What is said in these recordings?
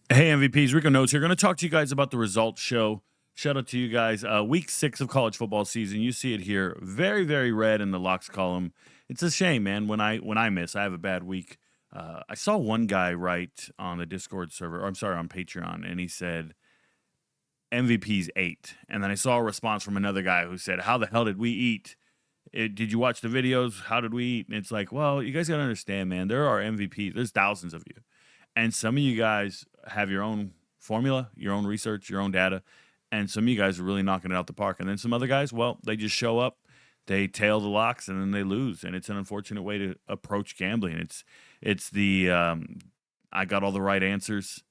Hey, MVPs, Rico Notes here. Going to talk to you guys about the results show. Shout out to you guys. Week 6 of college football season. You see it here, very, very red in the locks column. It's a shame, man. When I miss, I have a bad week. I saw one guy write on the Discord server, or I'm sorry, on Patreon, and he said MVP's 8, and then I saw a response from another guy who said, "How the hell did we eat? Did you watch the videos? How did we eat?" And it's like, well, you guys got to understand, man. There are MVPs. There's thousands of you. And some of you guys have your own formula, your own research, your own data, and some of you guys are really knocking it out the park. And then some other guys, well, they just show up, they tail the locks, and then they lose. And it's an unfortunate way to approach gambling. It's the I got all the right answers.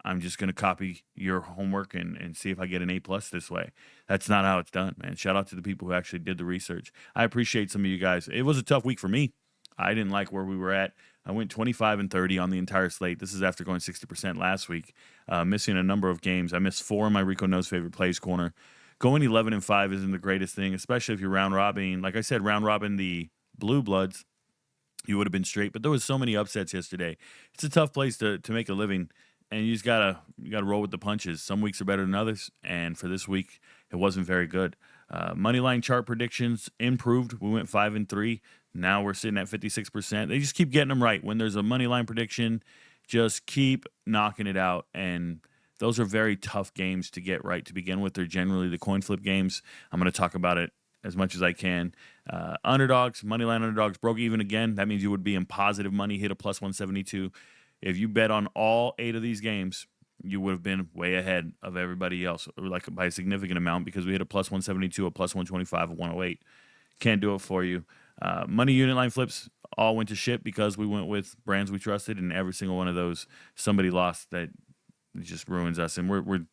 I'm just going to copy your homework and see if I get an A+ this way. That's not how it's done, man. Shout out to the people who actually did the research. I appreciate some of you guys. It was a tough week for me. I didn't like where we were at. I went 25-30 on the entire slate. This is after going 60% last week, missing a number of games. I missed 4 in my Rico Knows Favorite Plays corner. Going 11-5 isn't the greatest thing, especially if you're round robin. Like I said, round robin the Blue Bloods, you would have been straight. But there was so many upsets yesterday. It's a tough place to make a living, and you just gotta roll with the punches. Some weeks are better than others, and for this week, it wasn't very good. Moneyline chart predictions improved. We went 5-3. Now we're sitting at 56%. They just keep getting them right. When there's a money line prediction, just keep knocking it out. And those are very tough games to get right to begin with. They're generally the coin flip games. I'm going to talk about it as much as I can. Underdogs, money line underdogs broke even again. That means you would be in positive money, hit a plus 172. If you bet on all 8 of these games, you would have been way ahead of everybody else, like by a significant amount, because we hit a plus 172, a plus 125, a 108. Can't do it for you. Money unit line flips all went to shit because we went with brands we trusted, and every single one of those somebody lost. That just ruins us, and we're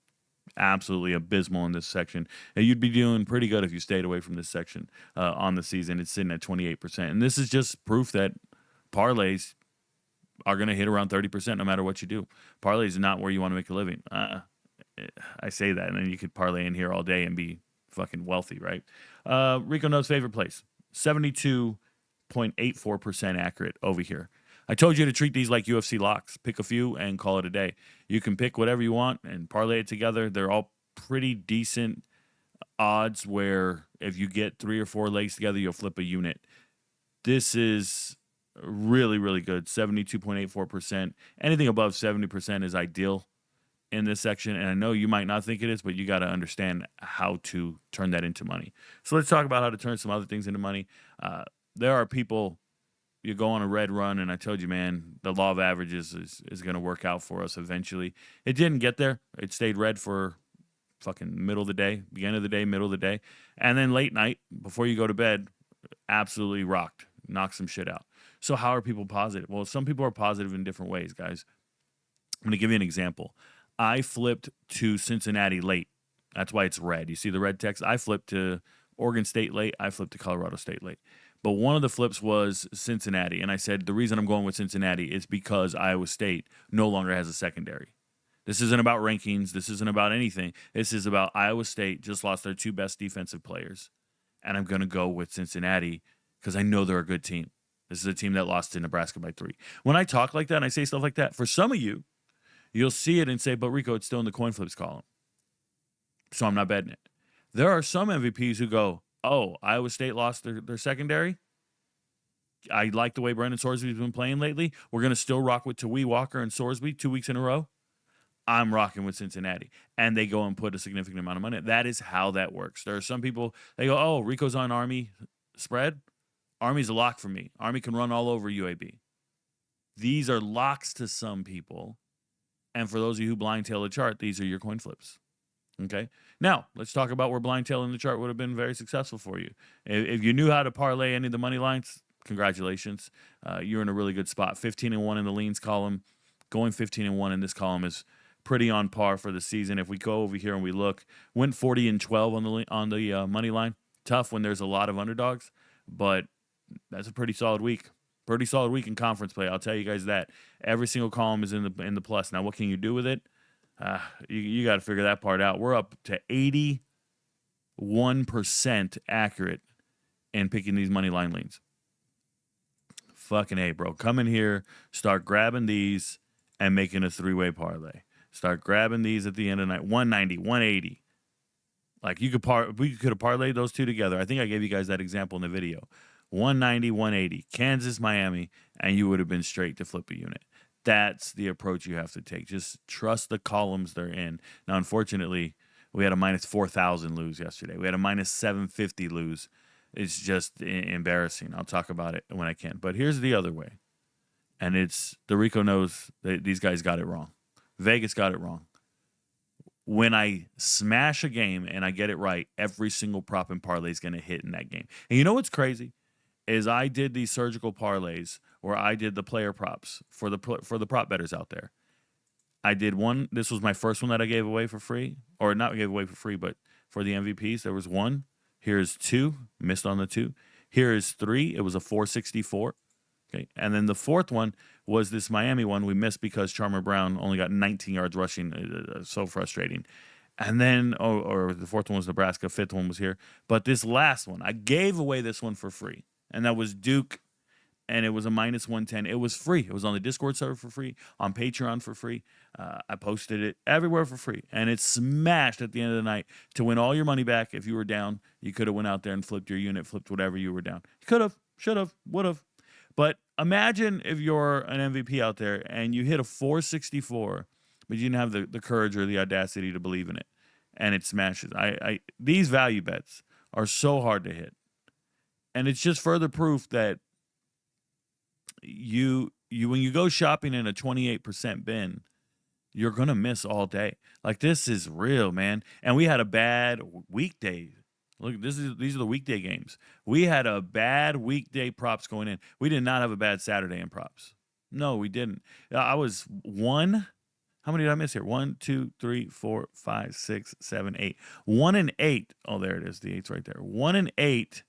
absolutely abysmal in this section. And you'd be doing pretty good if you stayed away from this section on the season. It's sitting at 28%, and this is just proof that parlays are going to hit around 30% no matter what you do. Parlays is not where you want to make a living. I say that, and then you could parlay in here all day and be fucking wealthy, right? Rico Knows Favorite Place. 72.84% accurate over here. I told you to treat these like UFC locks. Pick a few and call it a day. You can pick whatever you want and parlay it together. They're all pretty decent odds where if you get 3 or 4 legs together, you'll flip a unit. This is really, really good. 72.84%. Anything above 70% is ideal in this section, and I know you might not think it is, but you got to understand how to turn that into money. So let's talk about how to turn some other things into money. There are people, you go on a red run, and I told you, man, the law of averages is going to work out for us eventually. It didn't get there. It stayed red for fucking middle of the day, beginning of the day, middle of the day, and then late night, before you go to bed, absolutely rocked, knocked some shit out. So how are people positive? Well, some people are positive in different ways, guys. I'm going to give you an example. I flipped to Cincinnati late. That's why it's red. You see the red text? I flipped to Oregon State late. I flipped to Colorado State late. But one of the flips was Cincinnati. And I said, the reason I'm going with Cincinnati is because Iowa State no longer has a secondary. This isn't about rankings. This isn't about anything. This is about Iowa State just lost their 2 best defensive players. And I'm going to go with Cincinnati because I know they're a good team. This is a team that lost to Nebraska by 3. When I talk like that and I say stuff like that, for some of you, you'll see it and say, but Rico, it's still in the coin flips column, so I'm not betting it. There are some MVPs who go, oh, Iowa State lost their secondary. I like the way Brendan Sorsby's been playing lately. We're going to still rock with Tawee Walker and Sorsby 2 weeks in a row. I'm rocking with Cincinnati. And they go and put a significant amount of money. That is how that works. There are some people, they go, oh, Rico's on Army spread. Army's a lock for me. Army can run all over UAB. These are locks to some people. And for those of you who blind tail the chart, these are your coin flips. Okay? Now, let's talk about where blind tailing the chart would have been very successful for you. If you knew how to parlay any of the money lines, congratulations. You're in a really good spot. 15-1 in the leans column. Going 15-1 in this column is pretty on par for the season. If we go over here and we look, went 40-12 on the money line. Tough when there's a lot of underdogs, but that's a pretty solid week. Pretty solid week in conference play. I'll tell you guys that. Every single column is in the plus. Now, what can you do with it? You got to figure that part out. We're up to 81% accurate in picking these money line leans. Fucking A, bro. Come in here, start grabbing these and making a 3-way parlay. Start grabbing these at the end of the night. 190, 180. Like we could have parlayed those two together. I think I gave you guys that example in the video. 190, 180, Kansas, Miami, and you would have been straight to flip a unit. That's the approach you have to take. Just trust the columns they're in. Now, unfortunately, we had a minus 4,000 lose yesterday. We had a minus 750 lose. It's just embarrassing. I'll talk about it when I can. But here's the other way. And it's the Rico knows that these guys got it wrong. Vegas got it wrong. When I smash a game and I get it right, every single prop and parlay is going to hit in that game. And you know what's crazy? Is I did these surgical parlays where I did the player props for the prop bettors out there. I did one. This was my first one that I gave away for free, or not gave away for free, but for the MVPs. There was one. Here's two. Missed on the two. Here is three. It was a 464. Okay, and then the fourth one was this Miami one we missed because Charmer Brown only got 19 yards rushing. So frustrating. And then, or the fourth one was Nebraska. Fifth one was here. But this last one, I gave away this one for free. And that was Duke, and it was a minus 110. It was free. It was on the Discord server for free, on Patreon for free. I posted it everywhere for free. And it smashed at the end of the night to win all your money back. If you were down, you could have went out there and flipped your unit, flipped whatever you were down. You could have, should have, would have. But imagine if you're an MVP out there and you hit a 464, but you didn't have the courage or the audacity to believe in it, and it smashes. These value bets are so hard to hit. And it's just further proof that you when you go shopping in a 28% bin, you're going to miss all day. Like, this is real, man. And we had a bad weekday. Look, these are the weekday games. We had a bad weekday props going in. We did not have a bad Saturday in props. No, we didn't. I was one. How many did I miss here? 1, 2, 3, 4, 5, 6, 7, 8. 1 and 8. Oh, there it is. The 8's right there. 1 and 8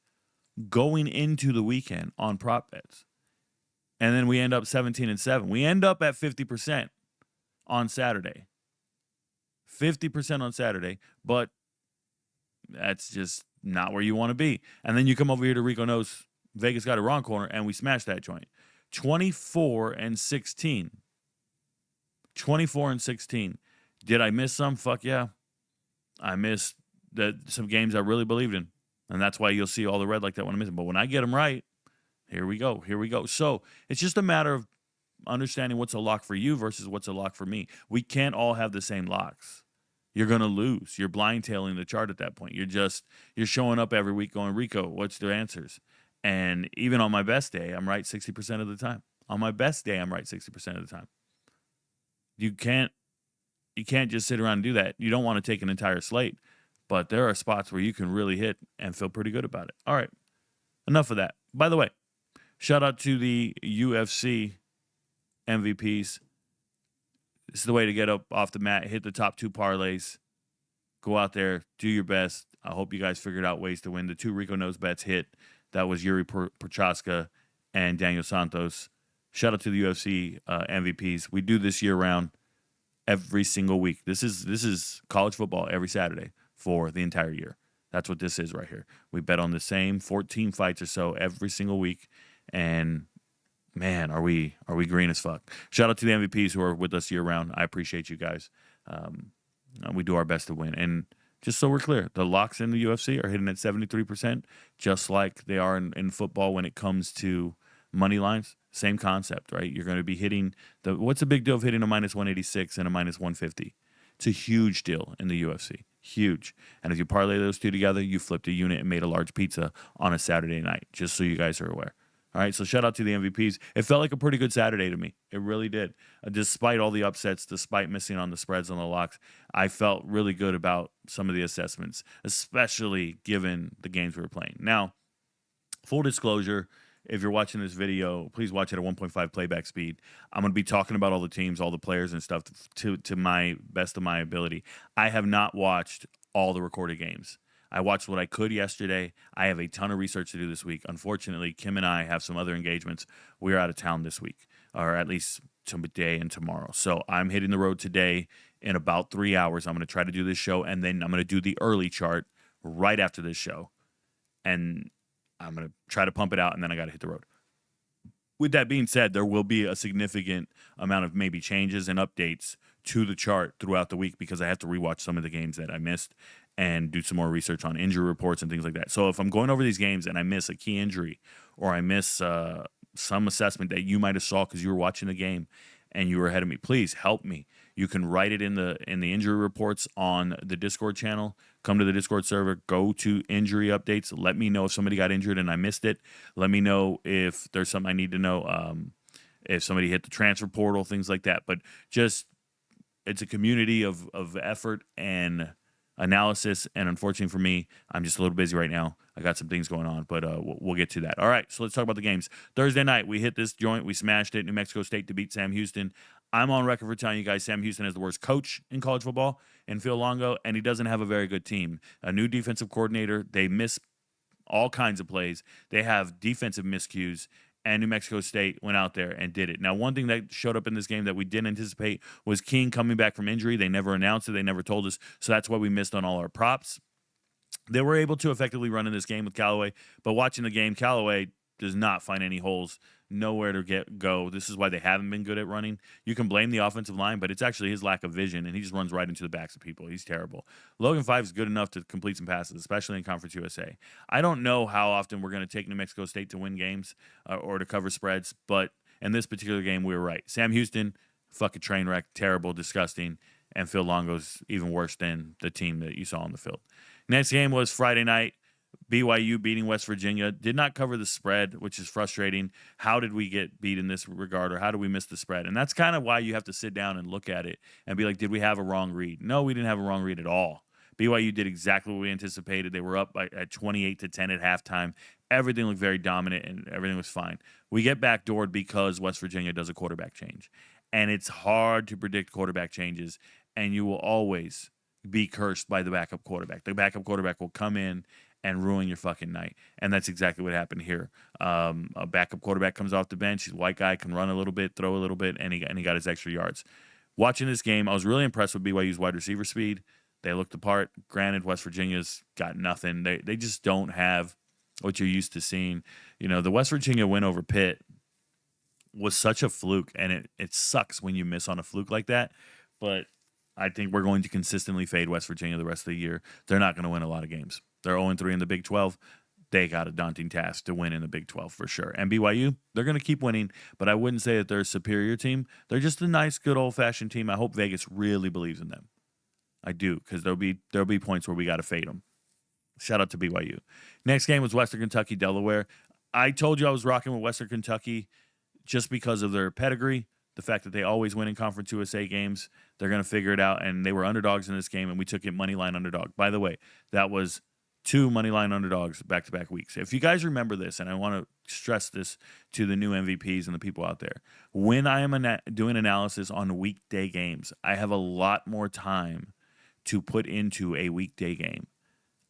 going into the weekend on prop bets. And then we end up 17 and 7. We end up at 50% on Saturday. 50% on Saturday, but that's just not where you want to be. And then you come over here to Rico Knows Vegas got a wrong corner, and we smashed that joint. 24 and 16. 24 and 16. Did I miss some? Fuck yeah. I missed some games I really believed in. And that's why you'll see all the red like that when I miss them. But when I get them right, here we go. Here we go. So it's just a matter of understanding what's a lock for you versus what's a lock for me. We can't all have the same locks. You're going to lose. You're blind tailing the chart at that point. You're showing up every week going, Rico, what's the answers? And even on my best day, I'm right 60% of the time. On my best day, I'm right 60% of the time. You can't just sit around and do that. You don't want to take an entire slate, but there are spots where you can really hit and feel pretty good about it. All right, enough of that. By the way, shout out to the UFC MVPs. This is the way to get up off the mat, hit the top 2 parlays, go out there, do your best. I hope you guys figured out ways to win. The 2 Rico Knows bets hit. That was Yuri Prochaska and Daniel Santos. Shout out to the UFC MVPs. We do this year round every single week. This is college football every Saturday for the entire year. That's what this is right here. We bet on the same 14 fights or so every single week, and man, are we green as fuck. Shout out to the MVPs who are with us year round. I appreciate you guys. We do our best to win. And just so we're clear, the locks in the UFC are hitting at 73%, just like they are in football when it comes to money lines. Same concept, right? You're going to be hitting what's the big deal of hitting a minus 186 and a minus 150? It's a huge deal in the UFC. Huge. And if you parlay those two together, you flipped a unit and made a large pizza on a Saturday night, just so you guys are aware. All right, so shout out to the MVPs. It felt like a pretty good Saturday to me. It really did. Despite all the upsets, despite missing on the spreads on the locks, I felt really good about some of the assessments, especially given the games we were playing. Now, full disclosure, if you're watching this video, please watch it at 1.5 playback speed. I'm going to be talking about all the teams, all the players and stuff to my best of my ability. I have not watched all the recorded games. I watched what I could yesterday. I have a ton of research to do this week. Unfortunately, Kim and I have some other engagements. We're out of town this week, or at least today and tomorrow. So I'm hitting the road today in about 3 hours. I'm going to try to do this show, and then I'm going to do the early chart right after this show. And I'm going to try to pump it out, and then I got to hit the road. With that being said, there will be a significant amount of maybe changes and updates to the chart throughout the week because I have to rewatch some of the games that I missed and do some more research on injury reports and things like that. So if I'm going over these games and I miss a key injury or I miss some assessment that you might have saw because you were watching the game and you were ahead of me, please help me. You can write it in the injury reports on the Discord channel. Come to the Discord server, go to injury updates. Let me know if somebody got injured and I missed it. Let me know if there's something I need to know. If somebody hit the transfer portal, things like that. But just it's a community of effort and analysis. And unfortunately for me, I'm just a little busy right now. I got some things going on, but we'll get to that. All right, so let's talk about the games. Thursday night, we hit this joint. We smashed it. New Mexico State to beat Sam Houston. I'm on record for telling you guys Sam Houston is the worst coach in college football in Phil Longo, and he doesn't have a very good team. A new defensive coordinator. They miss all kinds of plays. They have defensive miscues, and New Mexico State went out there and did it. Now, one thing that showed up in this game that we didn't anticipate was King coming back from injury. They never announced it. They never told us, so that's why we missed on all our props. They were able to effectively run in this game with Callaway, but watching the game, Callaway does not find any holes, nowhere to go. This is why they haven't been good at running. You can blame the offensive line, but it's actually his lack of vision, and he just runs right into the backs of people. He's terrible. Logan Five is good enough to complete some passes, especially in Conference USA. I don't know how often we're going to take New Mexico State to win games or to cover spreads, but in this particular game, we were right. Sam Houston, fucking train wreck, terrible, disgusting, and Phil Longo's even worse than the team that you saw on the field. Next game was Friday night. BYU beating West Virginia. Did not cover the spread, which is frustrating. How did we get beat in this regard, or how did we miss the spread? And that's kind of why you have to sit down and look at it and be like, did we have a wrong read? No, we didn't have a wrong read at all. BYU did exactly what we anticipated. They were up at 28-10 at halftime. Everything looked very dominant, and everything was fine. We get backdoored because West Virginia does a quarterback change. And it's hard to predict quarterback changes, and you will always be cursed by the backup quarterback. The backup quarterback will come in and ruin your fucking night. And that's exactly what happened here. A backup quarterback comes off the bench. He's a white guy, can run a little bit, throw a little bit, and he got his extra yards. Watching this game, I was really impressed with BYU's wide receiver speed. They looked apart. Granted, West Virginia's got nothing. They just don't have what you're used to seeing. You know, the West Virginia win over Pitt was such a fluke, and it sucks when you miss on a fluke like that. But I think we're going to consistently fade West Virginia the rest of the year. They're not going to win a lot of games. They're 0-3 in the Big 12. They got a daunting task to win in the Big 12 for sure. And BYU, they're going to keep winning, but I wouldn't say that they're a superior team. They're just a nice, good old-fashioned team. I hope Vegas really believes in them. I do, because there'll be points where we got to fade them. Shout out to BYU. Next game was Western Kentucky, Delaware. I told you I was rocking with Western Kentucky just because of their pedigree. The fact that they always win in Conference USA games, they're going to figure it out, and they were underdogs in this game, and we took it money line underdog. By the way, that was 2 money line underdogs back-to-back weeks. If you guys remember this, and I want to stress this to the new MVPs and the people out there, when I am doing analysis on weekday games, I have a lot more time to put into a weekday game.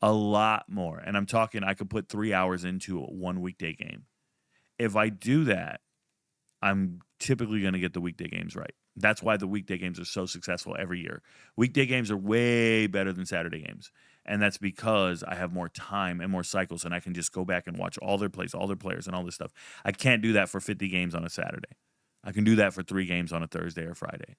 A lot more. And I'm talking I could put 3 hours into one weekday game. If I do that, I'm typically going to get the weekday games right. That's why the weekday games are so successful every year. Weekday games are way better than Saturday games. And that's because I have more time and more cycles, and I can just go back and watch all their plays, all their players, and all this stuff. I can't do that for 50 games on a Saturday. I can do that for 3 games on a Thursday or Friday.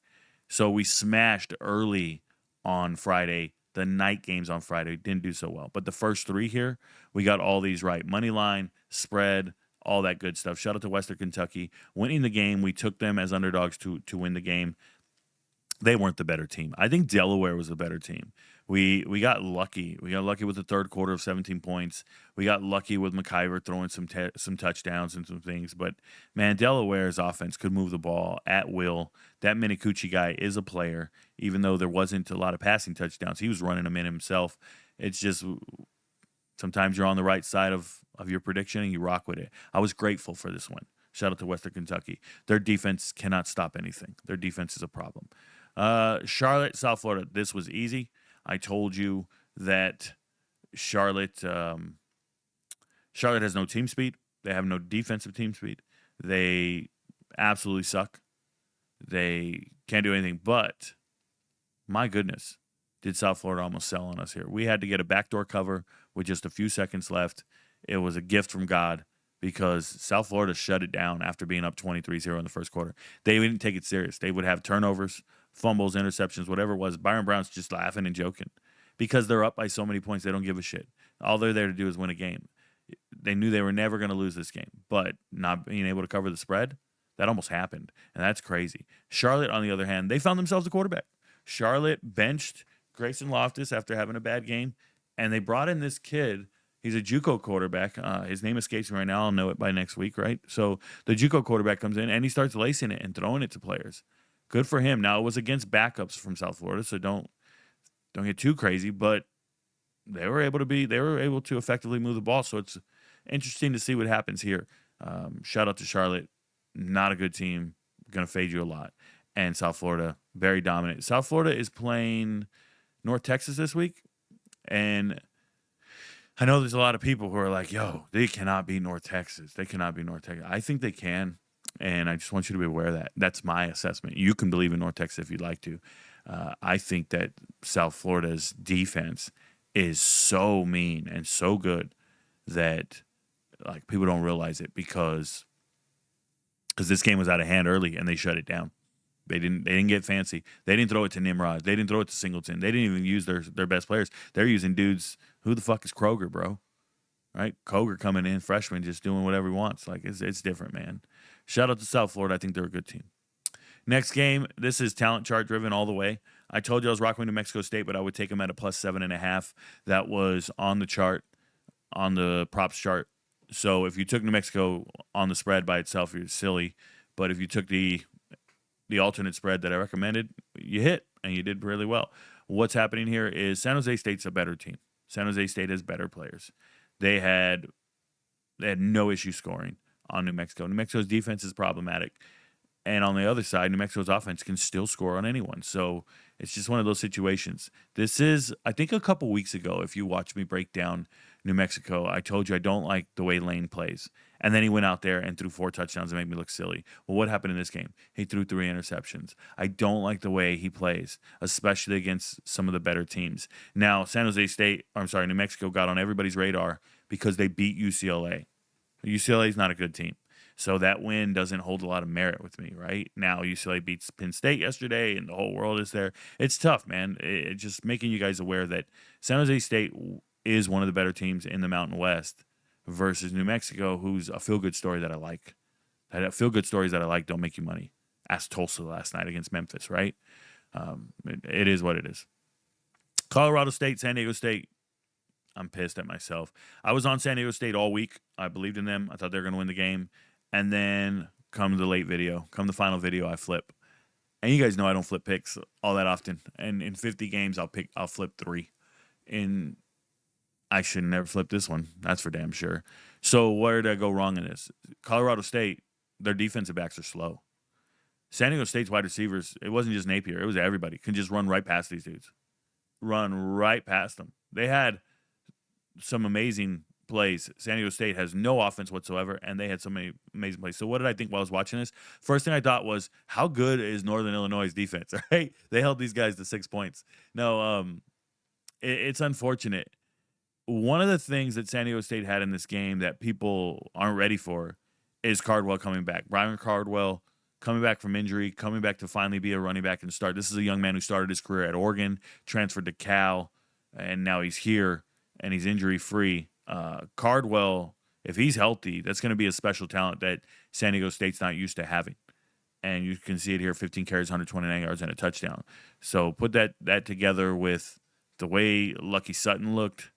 So we smashed early on Friday. The night games on Friday didn't do so well. But the first 3 here, we got all these right. Money line, spread, all that good stuff. Shout out to Western Kentucky. Winning the game, we took them as underdogs to win the game. They weren't the better team. I think Delaware was the better team. We got lucky. We got lucky with the third quarter of 17 points. We got lucky with McIver throwing some touchdowns and some things. But, man, Delaware's offense could move the ball at will. That Minicucci guy is a player, even though there wasn't a lot of passing touchdowns. He was running them in himself. It's just sometimes you're on the right side of your prediction and you rock with it. I was grateful for this one. Shout out to Western Kentucky. Their defense cannot stop anything. Their defense is a problem. Charlotte, South Florida. This was easy. I told you that Charlotte has no team speed. They have no defensive team speed. They absolutely suck. They can't do anything. But, my goodness, did South Florida almost sell on us here. We had to get a backdoor cover with just a few seconds left. It was a gift from God because South Florida shut it down after being up 23-0 in the first quarter. They didn't take it serious. They would have turnovers fumbles, interceptions, whatever it was. Byron Brown's just laughing and joking because they're up by so many points. They don't give a shit. All they're there to do is win a game. They knew they were never going to lose this game, but not being able to cover the spread, that almost happened, and that's crazy. Charlotte, on the other hand, they found themselves a quarterback. Charlotte benched Grayson Loftus after having a bad game, and they brought in this kid. He's a JUCO quarterback. His name escapes me right now. I'll know it by next week, right? So the JUCO quarterback comes in, and he starts lacing it and throwing it to players. Good for him. Now, it was against backups from South Florida, so don't get too crazy, but they were able to effectively move the ball. So it's interesting to see what happens here. Shout out to Charlotte. Not a good team. Going to fade you a lot. And South Florida, very dominant. South Florida is playing North Texas this week. And I know there's a lot of people who are like, yo, they cannot beat North Texas. They cannot beat North Texas. I think they can. And I just want you to be aware of that. That's my assessment. You can believe in North Texas if you'd like to. I think that South Florida's defense is so mean and so good that like people don't realize it because this game was out of hand early and they shut it down. They didn't get fancy. They didn't throw it to Nimrod. They didn't throw it to Singleton. They didn't even use their best players. They're using dudes. Who the fuck is Kroger, bro? Right? Kroger coming in, freshman, just doing whatever he wants. Like it's different, man. Shout out to South Florida. I think they're a good team. Next game, this is talent chart driven all the way. I told you I was rocking New Mexico State, but I would take them at a plus 7.5. That was on the chart, on the props chart. So if you took New Mexico on the spread by itself, you're silly. But if you took the alternate spread that I recommended, you hit, and you did really well. What's happening here is San Jose State's a better team. San Jose State has better players. They had no issue scoring on New Mexico. New Mexico's defense is problematic. And on the other side, New Mexico's offense can still score on anyone. So it's just one of those situations. This is, I think a couple weeks ago, if you watched me break down New Mexico, I told you I don't like the way Lane plays. And then he went out there and threw 4 touchdowns and made me look silly. Well, what happened in this game? He threw 3 interceptions. I don't like the way he plays, especially against some of the better teams. Now, New Mexico got on everybody's radar because they beat UCLA. UCLA is not a good team. So that win doesn't hold a lot of merit with me, right? Now, UCLA beats Penn State yesterday, and the whole world is there. It's tough, man. It's just making you guys aware that San Jose State is one of the better teams in the Mountain West versus New Mexico, who's a feel-good story that I like. Feel-good stories that I like don't make you money. Ask Tulsa last night against Memphis, right? It is what it is. Colorado State, San Diego State. I'm pissed at myself. I was on San Diego State all week. I believed in them. I thought they were going to win the game. And then come the final video, I flip. And you guys know I don't flip picks all that often. And in 50 games, I'll flip 3. And I should never flip this one. That's for damn sure. So where did I go wrong in this? Colorado State, their defensive backs are slow. San Diego State's wide receivers, it wasn't just Napier. It was everybody. Can just run right past these dudes. Run right past them. They had some amazing plays. San Diego State has no offense whatsoever, and they had so many amazing plays. So what did I think while I was watching this? First thing I thought was, how good is Northern Illinois' defense? Right? They held these guys to 6 points. No, it's unfortunate. One of the things that San Diego State had in this game that people aren't ready for is Cardwell coming back. Brian Cardwell coming back from injury, coming back to finally be a running back and start. This is a young man who started his career at Oregon, transferred to Cal, and now he's here, and he's injury-free. Cardwell, if he's healthy, that's going to be a special talent that San Diego State's not used to having. And you can see it here, 15 carries, 129 yards, and a touchdown. So put that together with the way Lucky Sutton looked.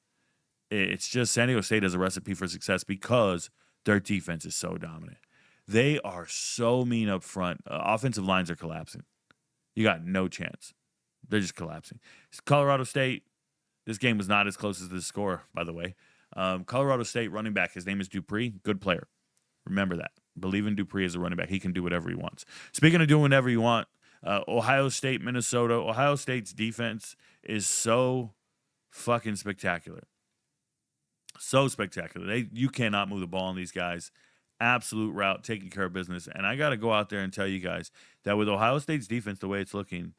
It's just San Diego State has a recipe for success because their defense is so dominant. They are so mean up front. Offensive lines are collapsing. You got no chance. They're just collapsing. Colorado State, this game was not as close as the score, by the way. Colorado State running back, his name is Dupree. Good player. Remember that. Believe in Dupree as a running back. He can do whatever he wants. Speaking of doing whatever you want, Ohio State, Minnesota. Ohio State's defense is so fucking spectacular. So spectacular. You cannot move the ball on these guys. Absolute route, taking care of business. And I got to go out there and tell you guys that with Ohio State's defense, the way it's looking,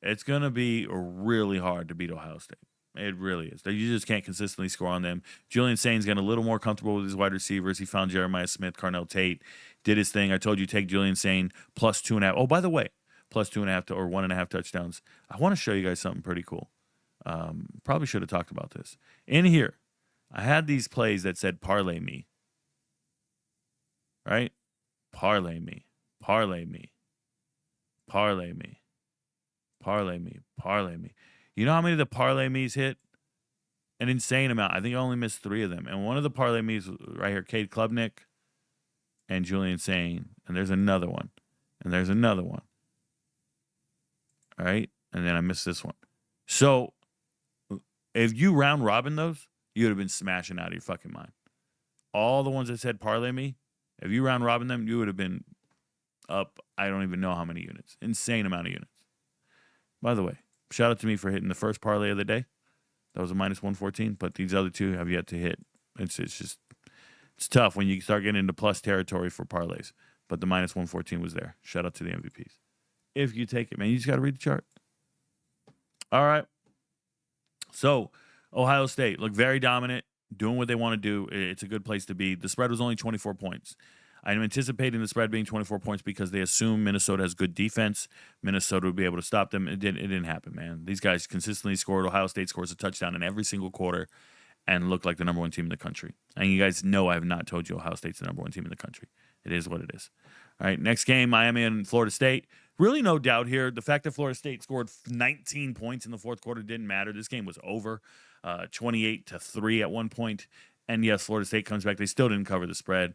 it's going to be really hard to beat Ohio State. It really is. You just can't consistently score on them. Julian Sain's getting a little more comfortable with his wide receivers. He found Jeremiah Smith, Carnell Tate, did his thing. I told you take Julian Sain plus 2.5. Oh, by the way, plus 2.5 to, or 1.5 touchdowns. I want to show you guys something pretty cool. Probably should have talked about this. In here, I had these plays that said parlay me. Right? Parlay me. Parlay me. Parlay me. Parlay me. Parlay me. You know how many of the parlay me's hit? An insane amount. I think I only missed 3 of them. And one of the parlay me's right here, Cade Klubnik and Julian Sane. And there's another one. And there's another one. All right? And then I missed this one. So, if you round robin those, you would have been smashing out of your fucking mind. All the ones that said parlay me, if you round robin them, you would have been up, I don't even know how many units. Insane amount of units. By the way, shout out to me for hitting the first parlay of the day. That was a minus 114, but these other 2 have yet to hit. It's tough when you start getting into plus territory for parlays. But the minus 114 was there. Shout out to the MVPs. If you take it, man, you just got to read the chart. All right. So, Ohio State look very dominant, doing what they want to do. It's a good place to be. The spread was only 24 points. I'm anticipating the spread being 24 points because they assume Minnesota has good defense. Minnesota would be able to stop them. It didn't happen, man. These guys consistently scored. Ohio State scores a touchdown in every single quarter and look like the number 1 team in the country. And you guys know I have not told you Ohio State's the number 1 team in the country. It is what it is. All right, next game, Miami and Florida State. Really no doubt here. The fact that Florida State scored 19 points in the fourth quarter didn't matter. This game was over, 28-3 at one point. And yes, Florida State comes back. They still didn't cover the spread.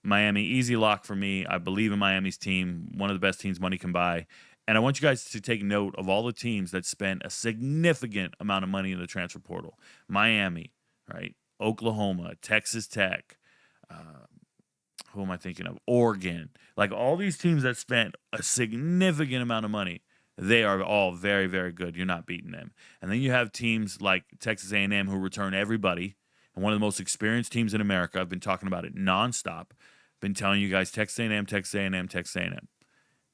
Miami, easy lock for me. I believe in Miami's team, one of the best teams money can buy. And I want you guys to take note of all the teams that spent a significant amount of money in the transfer portal. Miami, right? Oklahoma, Texas Tech, who am I thinking of? Oregon. Like all these teams that spent a significant amount of money, they are all very, very good. You're not beating them. And then you have teams like Texas A&M who return everybody. And one of the most experienced teams in America. I've been talking about it nonstop. Been telling you guys Texas A&M, Texas A&M, Texas A&M.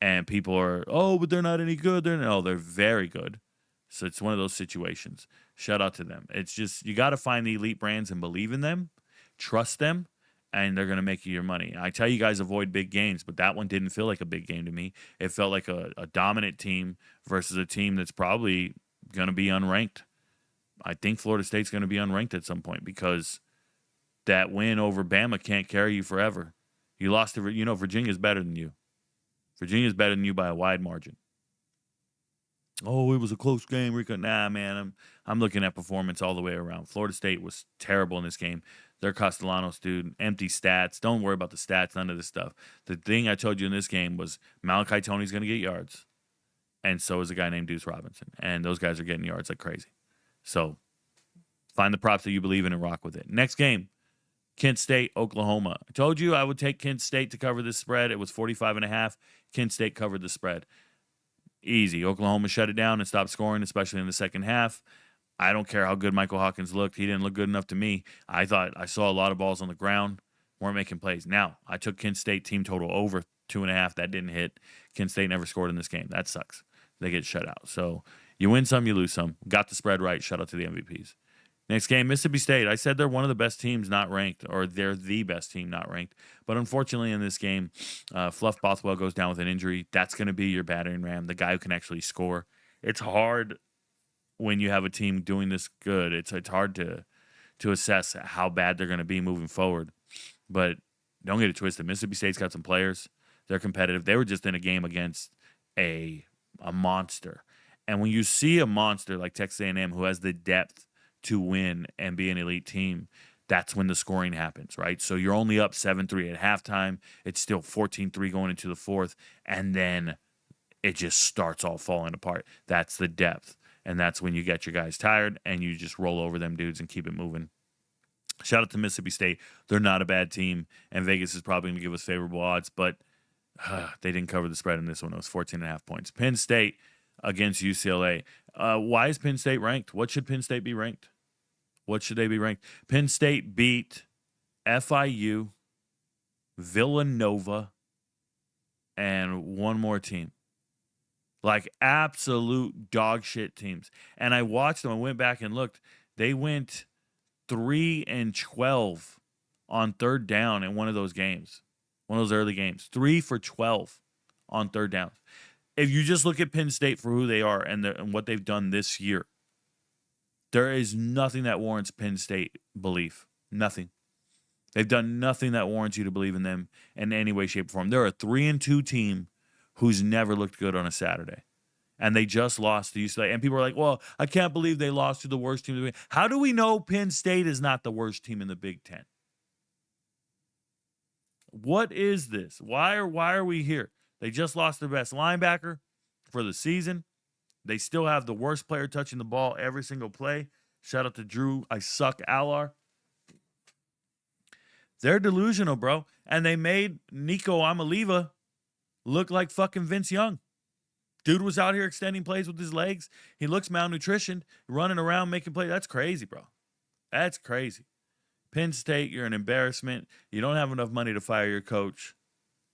And people are, oh, but they're not any good. They're very good. So it's one of those situations. Shout out to them. It's just, you got to find the elite brands and believe in them, trust them, and they're going to make you your money. I tell you guys, avoid big games, but that one didn't feel like a big game to me. It felt like a dominant team versus a team that's probably going to be unranked. I think Florida State's going to be unranked at some point because that win over Bama can't carry you forever. You lost to, Virginia's better than you. Virginia's better than you by a wide margin. Oh, it was a close game, Rico. Nah, man, I'm looking at performance all the way around. Florida State was terrible in this game. They're Castellanos, dude. Empty stats. Don't worry about the stats, none of this stuff. The thing I told you in this game was Malachi Tony's going to get yards, and so is a guy named Deuce Robinson. And those guys are getting yards like crazy. So find the props that you believe in and rock with it. Next game, Kent State, Oklahoma. I told you I would take Kent State to cover this spread. It was 45.5. Kent State covered the spread. Easy. Oklahoma shut it down and stopped scoring, especially in the second half. I don't care how good Michael Hawkins looked. He didn't look good enough to me. I thought I saw a lot of balls on the ground. Weren't making plays. Now, I took Kent State team total over 2.5. That didn't hit. Kent State never scored in this game. That sucks. They get shut out. So you win some, you lose some. Got the spread right. Shout out to the MVPs. Next game, Mississippi State. I said they're one of the best teams not ranked, or they're the best team not ranked. But unfortunately in this game, Fluff Bothwell goes down with an injury. That's going to be your battering ram, the guy who can actually score. It's hard when you have a team doing this good. It's hard to assess how bad they're going to be moving forward. But don't get it twisted. Mississippi State's got some players. They're competitive. They were just in a game against a monster. And when you see a monster like Texas A&M who has the depth to win and be an elite team, that's when the scoring happens, right? So you're only up 7-3 at halftime. It's still 14-3 going into the fourth, and then it just starts all falling apart. That's the depth, and that's when you get your guys tired, and you just roll over them dudes and keep it moving. Shout out to Mississippi State. They're not a bad team, and Vegas is probably going to give us favorable odds, but they didn't cover the spread in this one. It was 14.5 points. Penn State against UCLA. Why is Penn State ranked? What should Penn State be ranked? What should they be ranked? Penn State beat FIU, Villanova, and one more team. Like absolute dog shit teams. And I watched them. I went back and looked. They went 3-12 on third down in one of those games. One of those early games. 3 for 12 on third downs. if you just look at Penn State for who they are and what they've done this year, there is nothing that warrants Penn State belief. Nothing. They've done nothing that warrants you to believe in them in any way, shape, or form. They're a 3-2 team who's never looked good on a Saturday. And they just lost to UCLA. And people are like, well, I can't believe they lost to the worst team in the Big Ten. How do we know Penn State is not the worst team in the Big Ten? What is this? Why are we here? They just lost their best linebacker for the season. They still have the worst player touching the ball every single play. Shout out to Drew. I suck, Alar. They're delusional, bro. And they made Nico Amaliva look like fucking Vince Young. Dude was out here extending plays with his legs. He looks malnutritioned, running around making plays. That's crazy, bro. That's crazy. Penn State, you're an embarrassment. You don't have enough money to fire your coach.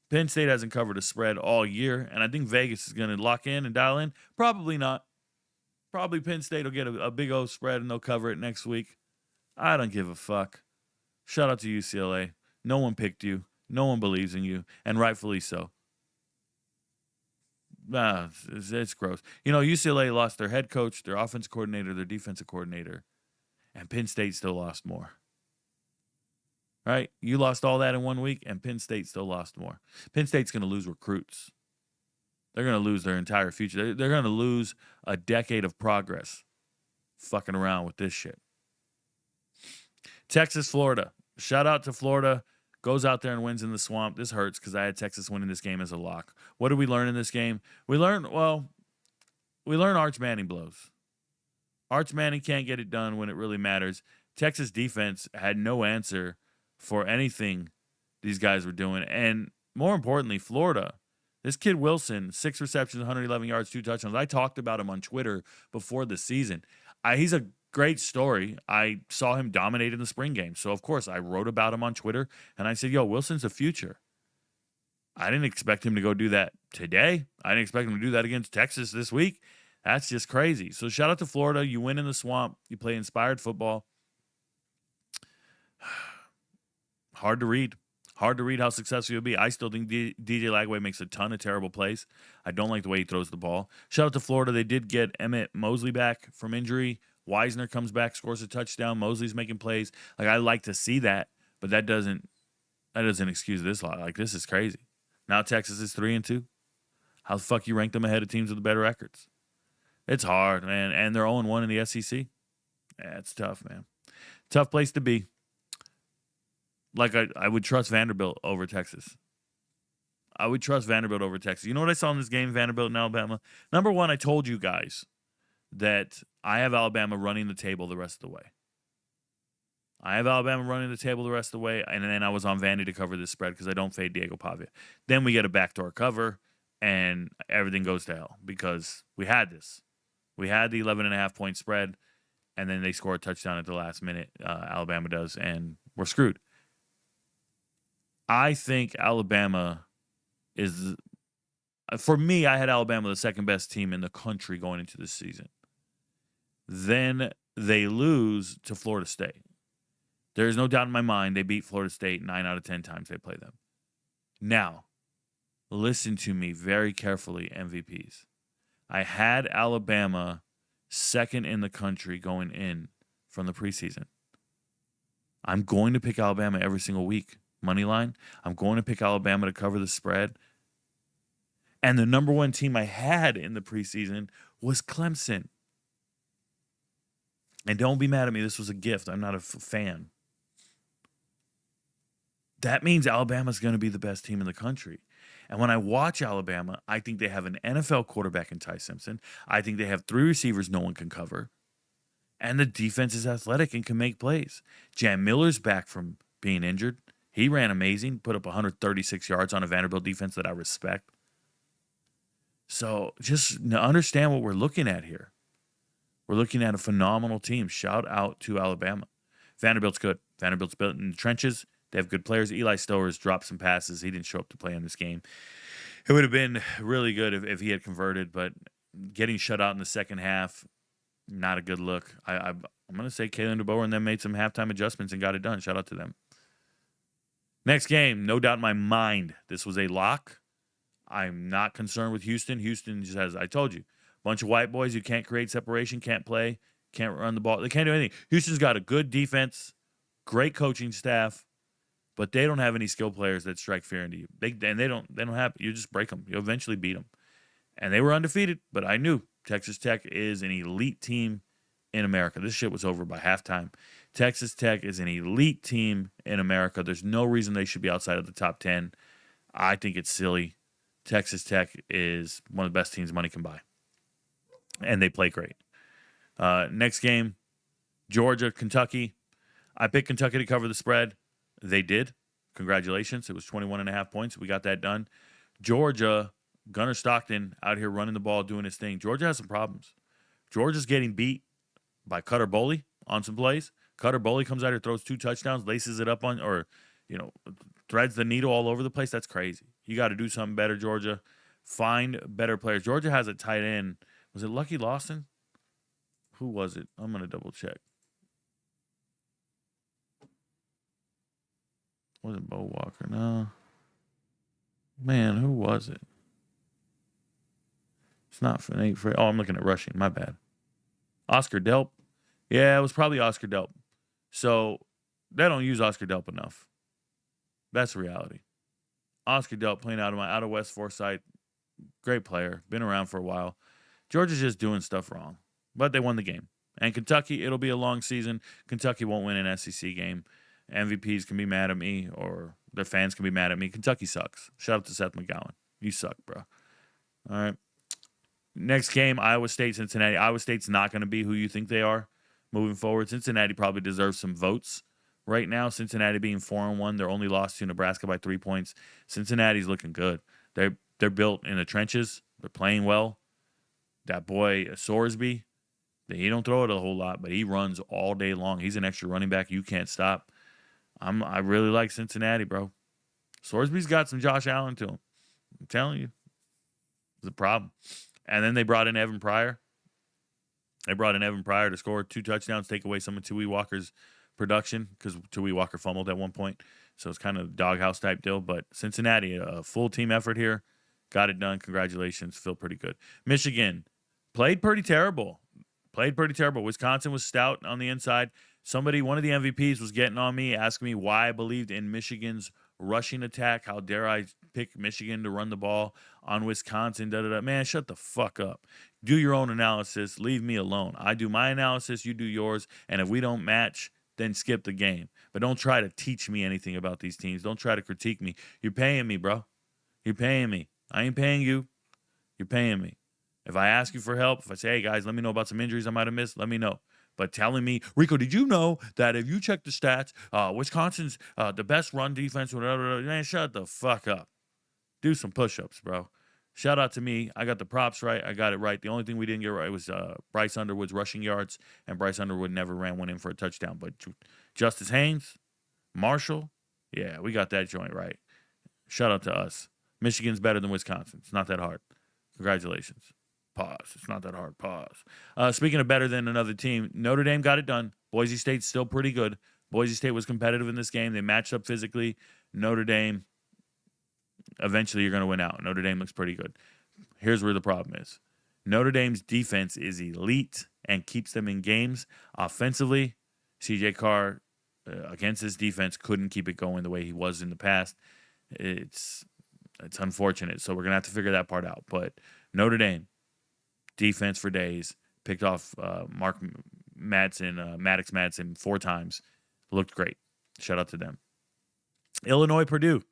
Penn State hasn't covered a spread all year, and I think Vegas is going to lock in and dial in. Probably not. Probably Penn State will get a big old spread, and they'll cover it next week. I don't give a fuck. Shout out to UCLA. No one picked you. No one believes in you, and rightfully so. It's gross. You know, UCLA lost their head coach, their offensive coordinator, their defensive coordinator, and Penn State still lost more. Right? You lost all that in 1 week, and Penn State still lost more. Penn State's going to lose recruits. They're going to lose their entire future. They're going to lose a decade of progress fucking around with this shit. Texas, Florida. Shout out to Florida. Goes out there and wins in the swamp. This hurts because I had Texas winning this game as a lock. What did we learn in this game? We learned Arch Manning blows. Arch Manning can't get it done when it really matters. Texas defense had no answer for anything these guys were doing. And more importantly, Florida. This kid Wilson, 6 receptions, 111 yards, 2 touchdowns. I talked about him on Twitter before the season. He's a great story. I saw him dominate in the spring game. So, of course, I wrote about him on Twitter, and I said, yo, Wilson's the future. I didn't expect him to go do that today. I didn't expect him to do that against Texas this week. That's just crazy. So, shout out to Florida. You win in the swamp. You play inspired football. Hard to read. Hard to read how successful you'll be. I still think DJ Lagway makes a ton of terrible plays. I don't like the way he throws the ball. Shout out to Florida. They did get Emmett Mosley back from injury. Wisner comes back, scores a touchdown. Mosley's making plays. Like, I like to see that, but that doesn't excuse this lot. Like, this is crazy. Now Texas is 3-2. How the fuck you rank them ahead of teams with better records? It's hard, man. And they're 0-1 in the SEC. Yeah, it's tough, man. Tough place to be. Like, I would trust Vanderbilt over Texas. I would trust Vanderbilt over Texas. You know what I saw in this game, Vanderbilt and Alabama? Number one, I told you guys that I have Alabama running the table the rest of the way. I have Alabama running the table the rest of the way, and then I was on Vandy to cover this spread because I don't fade Diego Pavia. Then we get a backdoor cover, and everything goes to hell because we had this. We had the 11.5-point spread, and then they score a touchdown at the last minute. Alabama does, and we're screwed. I think Alabama is, for me, I had Alabama the second best team in the country going into this season. Then they lose to Florida State. There's no doubt in my mind they beat Florida State 9 out of 10 times they play them. Now, listen to me very carefully, MVPs. I had Alabama second in the country going in from the preseason. I'm going to pick Alabama every single week. Money line. I'm going to pick Alabama to cover the spread. And the number one team I had in the preseason was Clemson. And don't be mad at me. This was a gift. I'm not a fan. That means Alabama's going to be the best team in the country. And when I watch Alabama, I think they have an NFL quarterback in Ty Simpson. I think they have 3 receivers no one can cover. And the defense is athletic and can make plays. Jam Miller's back from being injured. He ran amazing, put up 136 yards on a Vanderbilt defense that I respect. So just understand what we're looking at here. We're looking at a phenomenal team. Shout out to Alabama. Vanderbilt's good. Vanderbilt's built in the trenches. They have good players. Eli Stowers dropped some passes. He didn't show up to play in this game. It would have been really good if he had converted, but getting shut out in the second half, not a good look. I'm going to say Kalen DeBoer and them made some halftime adjustments and got it done. Shout out to them. Next game, no doubt in my mind, this was a lock. I'm not concerned with Houston. Houston just has, I told you, a bunch of white boys who can't create separation, can't play, can't run the ball. They can't do anything. Houston's got a good defense, great coaching staff, but they don't have any skill players that strike fear into you. They don't have. You just break them. You'll eventually beat them. And they were undefeated, but I knew Texas Tech is an elite team in America. This shit was over by halftime. Texas Tech is an elite team in America. There's no reason they should be outside of the top 10. I think it's silly. Texas Tech is one of the best teams money can buy. And they play great. Next game, Georgia, Kentucky. I picked Kentucky to cover the spread. They did. Congratulations. It was 21.5 points. We got that done. Georgia, Gunnar Stockton out here running the ball, doing his thing. Georgia has some problems. Georgia's getting beat by Cutter Boley on some plays. Cutter Boley comes out here, throws 2 touchdowns, laces it up on, or, threads the needle all over the place. That's crazy. You got to do something better, Georgia. Find better players. Georgia has a tight end. Was it Lucky Lawson? Who was it? I'm going to double check. Wasn't Bo Walker? No. Man, who was it? It's not Nate Frey. Oh, I'm looking at rushing. My bad. Oscar Delp. Yeah, it was probably Oscar Delp. So they don't use Oscar Delp enough. That's the reality. Oscar Delp playing out of West Forsyth. Great player. Been around for a while. Georgia's just doing stuff wrong. But they won the game. And Kentucky, it'll be a long season. Kentucky won't win an SEC game. MVPs can be mad at me, or their fans can be mad at me. Kentucky sucks. Shout out to Seth McGowan. You suck, bro. All right. Next game, Iowa State, Cincinnati. Iowa State's not going to be who you think they are moving forward. Cincinnati probably deserves some votes right now. Cincinnati being 4-1, they're only lost to Nebraska by 3 points. Cincinnati's looking good. They're built in the trenches. They're playing well. That boy Sorsby, he don't throw it a whole lot, but he runs all day long. He's an extra running back you can't stop. I really like Cincinnati, bro. Sorsby's got some Josh Allen to him. I'm telling you. It's a problem. And then they brought in Evan Pryor. They brought in Evan Pryor to score 2 touchdowns, take away some of Tui Walker's production, because Tui Walker fumbled at one point. So it's kind of a doghouse type deal. But Cincinnati, a full team effort here. Got it done. Congratulations. Feel pretty good. Michigan played pretty terrible. Wisconsin was stout on the inside. One of the MVPs was getting on me, asking me why I believed in Michigan's rushing attack. How dare I pick Michigan to run the ball on Wisconsin? Man, shut the fuck up. Do your own analysis. Leave me alone. I do my analysis. You do yours. And if we don't match, then skip the game. But don't try to teach me anything about these teams. Don't try to critique me. You're paying me, bro. You're paying me. I ain't paying you. You're paying me. If I ask you for help, if I say, hey, guys, let me know about some injuries I might have missed, let me know. But telling me, Rico, did you know that if you check the stats, Wisconsin's the best run defense, whatever, man, shut the fuck up. Do some push-ups, bro. Shout out to me. I got the props right. I got it right. The only thing we didn't get right was Bryce Underwood's rushing yards, and Bryce Underwood never ran one in for a touchdown. But Justice Haynes, Marshall, yeah, we got that joint right. Shout out to us. Michigan's better than Wisconsin. It's not that hard. Congratulations. Pause. It's not that hard. Pause. Speaking of better than another team, Notre Dame got it done. Boise State's still pretty good. Boise State was competitive in this game. They matched up physically. Notre Dame, eventually you're going to win out. Notre Dame looks pretty good. Here's where the problem is. Notre Dame's defense is elite and keeps them in games. Offensively, C.J. Carr, against his defense, couldn't keep it going the way he was in the past. It's unfortunate, so we're going to have to figure that part out. But Notre Dame, defense for days, picked off Maddox Madsen 4 times. Looked great. Shout out to them. Illinois, Purdue.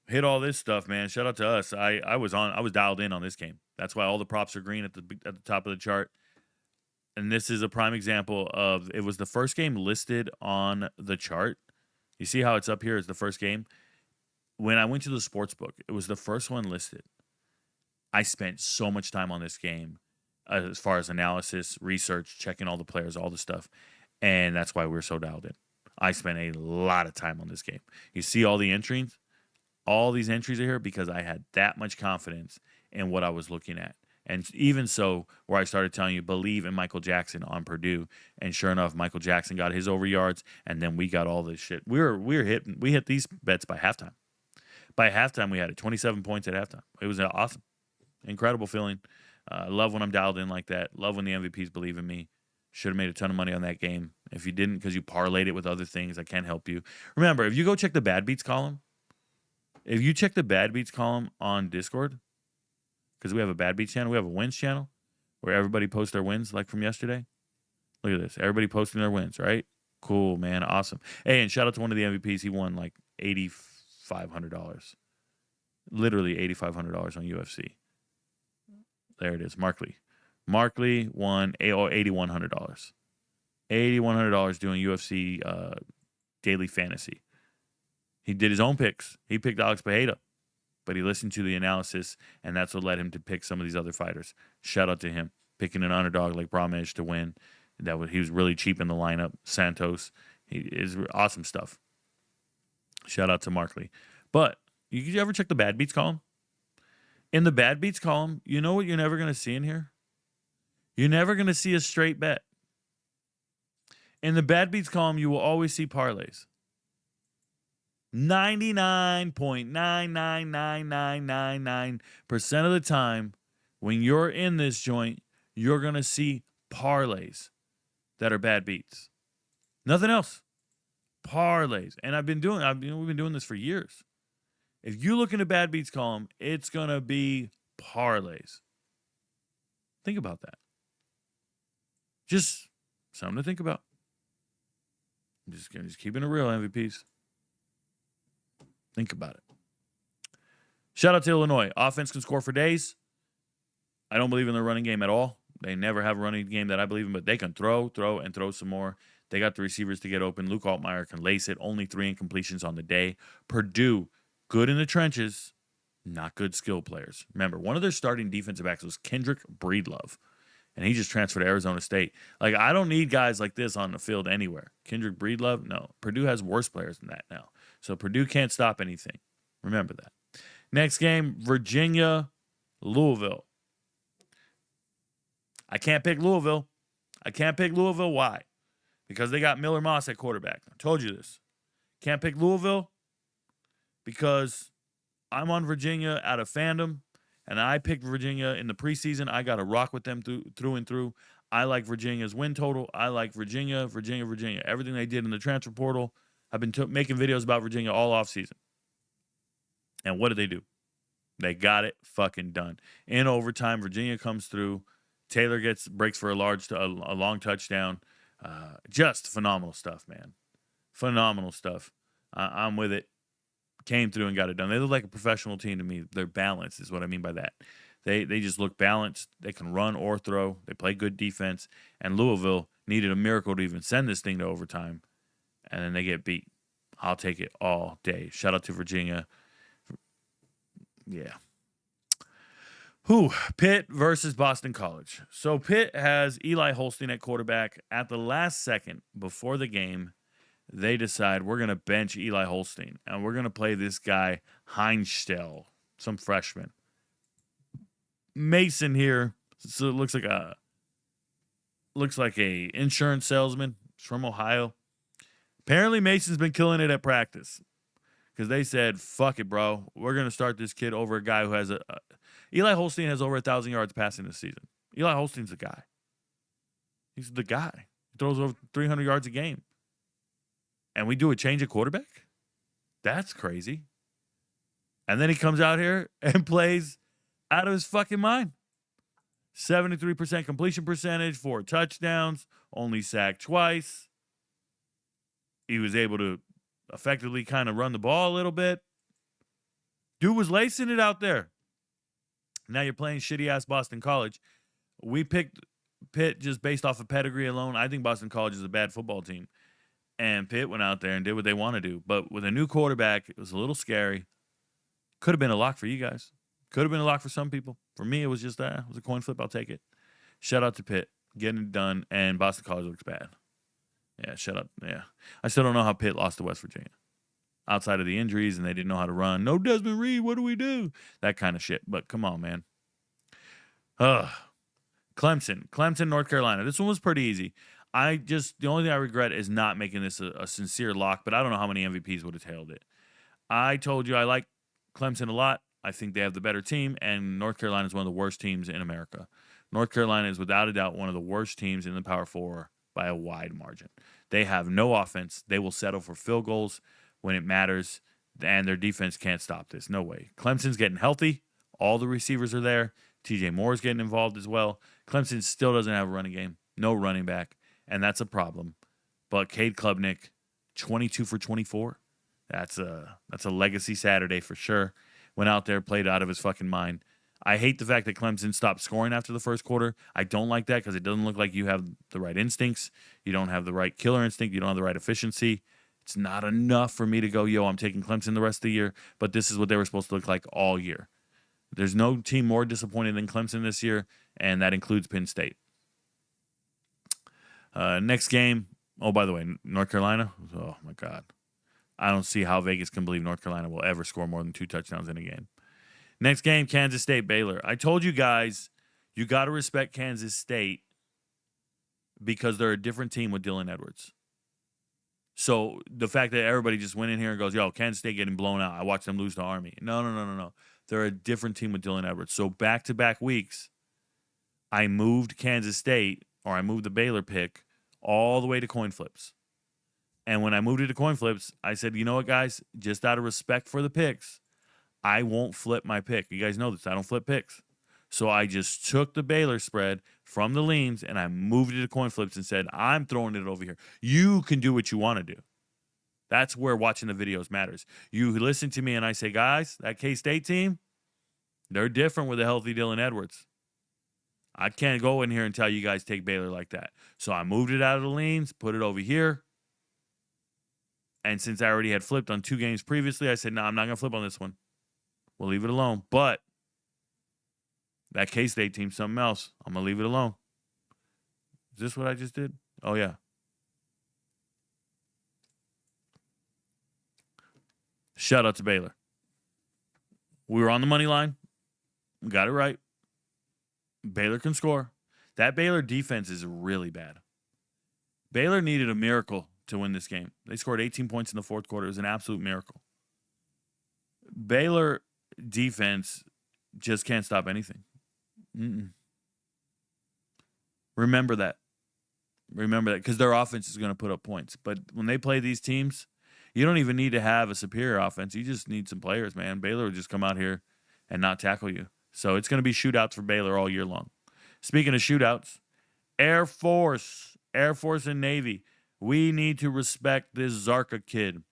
Hit all this stuff, man. Shout out to us. I was dialed in on this game. That's why all the props are green at the top of the chart. And this is a prime example of, it was the first game listed on the chart. You see how it's up here as the first game? When I went to the sports book, it was the first one listed. I spent so much time on this game as far as analysis, research, checking all the players, all the stuff. And that's why we're so dialed in. I spent a lot of time on this game. You see all the entries? All these entries are here because I had that much confidence in what I was looking at. And even so, where I started telling you, believe in Michael Jackson on Purdue. And sure enough, Michael Jackson got his over yards, and then we got all this shit. We hit these bets by halftime. By halftime, we had it 27 points at halftime. It was awesome, incredible feeling. I love when I'm dialed in like that. Love when the MVPs believe in me. Should have made a ton of money on that game. If you didn't, because you parlayed it with other things, I can't help you. Remember, if you go check the bad beats column, if you check the bad beats column on Discord, because we have a bad beats channel, we have a wins channel where everybody posts their wins like from yesterday. Look at this. Everybody posting their wins, right? Cool, man. Awesome. Hey, and shout out to one of the MVPs. He won like $8,500. Literally $8,500 on UFC. There it is. Markley won $8,100. $8,100 doing UFC daily fantasy. He did his own picks. He picked Alex Pereira, but he listened to the analysis, and that's what led him to pick some of these other fighters. Shout out to him. Picking an underdog like Bromwich to win. He was really cheap in the lineup. Santos. He is awesome stuff. Shout out to Markley. But you ever check the bad beats column? In the bad beats column, you know what you're never going to see in here? You're never going to see a straight bet. In the bad beats column, you will always see parlays. 99.999999% of the time, when you're in this joint, you're going to see parlays that are bad beats. Nothing else. Parlays. And we've been doing this for years. If you look in the bad beats column, it's going to be parlays. Think about that. Just something to think about. Just keeping it real, MVPs. Think about it. Shout out to Illinois. Offense can score for days. I don't believe in the running game at all. They never have a running game that I believe in, but they can throw some more. They got the receivers to get open. Luke Altmaier can lace it. Only 3 incompletions on the day. Purdue, good in the trenches, not good skill players. Remember, one of their starting defensive backs was Kendrick Breedlove, and he just transferred to Arizona State. Like, I don't need guys like this on the field anywhere. Kendrick Breedlove, no. Purdue has worse players than that now. So Purdue can't stop anything. Remember that. Next game, Virginia, Louisville. I can't pick Louisville. Why? Because they got Miller Moss at quarterback. I told you this. Can't pick Louisville because I'm on Virginia out of fandom, and I picked Virginia in the preseason. I got to rock with them through and through. I like Virginia's win total. I like Virginia. Everything they did in the transfer portal. I've been making videos about Virginia all offseason. And what did they do? They got it fucking done. In overtime, Virginia comes through. Taylor breaks for a long touchdown. Just phenomenal stuff, man. Phenomenal stuff. I'm with it. Came through and got it done. They look like a professional team to me. They're balanced is what I mean by that. They just look balanced. They can run or throw. They play good defense. And Louisville needed a miracle to even send this thing to overtime. And then they get beat. I'll take it all day. Shout out to Virginia. Yeah. Pitt versus Boston College. So Pitt has Eli Holstein at quarterback. At the last second before the game, they decide we're going to bench Eli Holstein. And we're going to play this guy, Heinstell, some freshman. Mason here, so it looks like a insurance salesman. He's from Ohio. Apparently Mason's been killing it at practice because they said, fuck it, bro. We're going to start this kid over a guy who has Eli Holstein has over 1,000 yards passing this season. Eli Holstein's the guy. He's the guy. He throws over 300 yards a game. And we do a change of quarterback? That's crazy. And then he comes out here and plays out of his fucking mind. 73% completion percentage, 4 touchdowns, only sacked twice. He was able to effectively kind of run the ball a little bit. Dude was lacing it out there. Now you're playing shitty-ass Boston College. We picked Pitt just based off of pedigree alone. I think Boston College is a bad football team. And Pitt went out there and did what they want to do. But with a new quarterback, it was a little scary. Could have been a lock for you guys. Could have been a lock for some people. For me, it was just that. It was a coin flip. I'll take it. Shout out to Pitt. Getting it done. And Boston College looks bad. Yeah, shut up. Yeah. I still don't know how Pitt lost to West Virginia. Outside of the injuries and they didn't know how to run. No Desmond Reed, what do we do? That kind of shit. But come on, man. Clemson, North Carolina. This one was pretty easy. The only thing I regret is not making this a sincere lock, but I don't know how many MVPs would have tailed it. I told you I like Clemson a lot. I think they have the better team, and North Carolina is one of the worst teams in America. North Carolina is without a doubt one of the worst teams in the Power Four by a wide margin. They have no offense. They will settle for field goals when it matters, and their defense can't stop this. No way. Clemson's getting healthy. All the receivers are there. TJ Moore's getting involved as well. Clemson still doesn't have a running game. No running back, and that's a problem. But Cade Klubnik, 22 for 24. That's a legacy Saturday for sure. Went out there, played out of his fucking mind. I hate the fact that Clemson stopped scoring after the first quarter. I don't like that because it doesn't look like you have the right instincts. You don't have the right killer instinct. You don't have the right efficiency. It's not enough for me to go, yo, I'm taking Clemson the rest of the year, but this is what they were supposed to look like all year. There's no team more disappointed than Clemson this year, and that includes Penn State. Next game, oh, by the way, North Carolina. Oh, my God. I don't see how Vegas can believe North Carolina will ever score more than 2 touchdowns in a game. Next game, Kansas State, Baylor. I told you guys, you got to respect Kansas State because they're a different team with Dylan Edwards. So the fact that everybody just went in here and goes, yo, Kansas State getting blown out. I watched them lose to Army. No. They're a different team with Dylan Edwards. So back-to-back weeks, I moved Kansas State, or I moved the Baylor pick, all the way to coin flips. And when I moved it to coin flips, I said, you know what, guys? Just out of respect for the picks, I won't flip my pick. You guys know this. I don't flip picks. So I just took the Baylor spread from the leans and I moved it to coin flips and said, I'm throwing it over here. You can do what you want to do. That's where watching the videos matters. You listen to me and I say, guys, that K-State team, they're different with a healthy Dylan Edwards. I can't go in here and tell you guys take Baylor like that. So I moved it out of the leans, put it over here. And since I already had flipped on 2 games previously, I said, no, I'm not going to flip on this one. We'll leave it alone. But that K-State team, something else. I'm going to leave it alone. Is this what I just did? Oh, yeah. Shout out to Baylor. We were on the money line. We got it right. Baylor can score. That Baylor defense is really bad. Baylor needed a miracle to win this game. They scored 18 points in the fourth quarter. It was an absolute miracle. Baylor defense just can't stop anything. Remember that. Because their offense is going to put up points. But when they play these teams, you don't even need to have a superior offense. You just need some players, man. Baylor will just come out here and not tackle you. So it's going to be shootouts for Baylor all year long. Speaking of shootouts, Air Force and Navy. We need to respect this Zarka kid.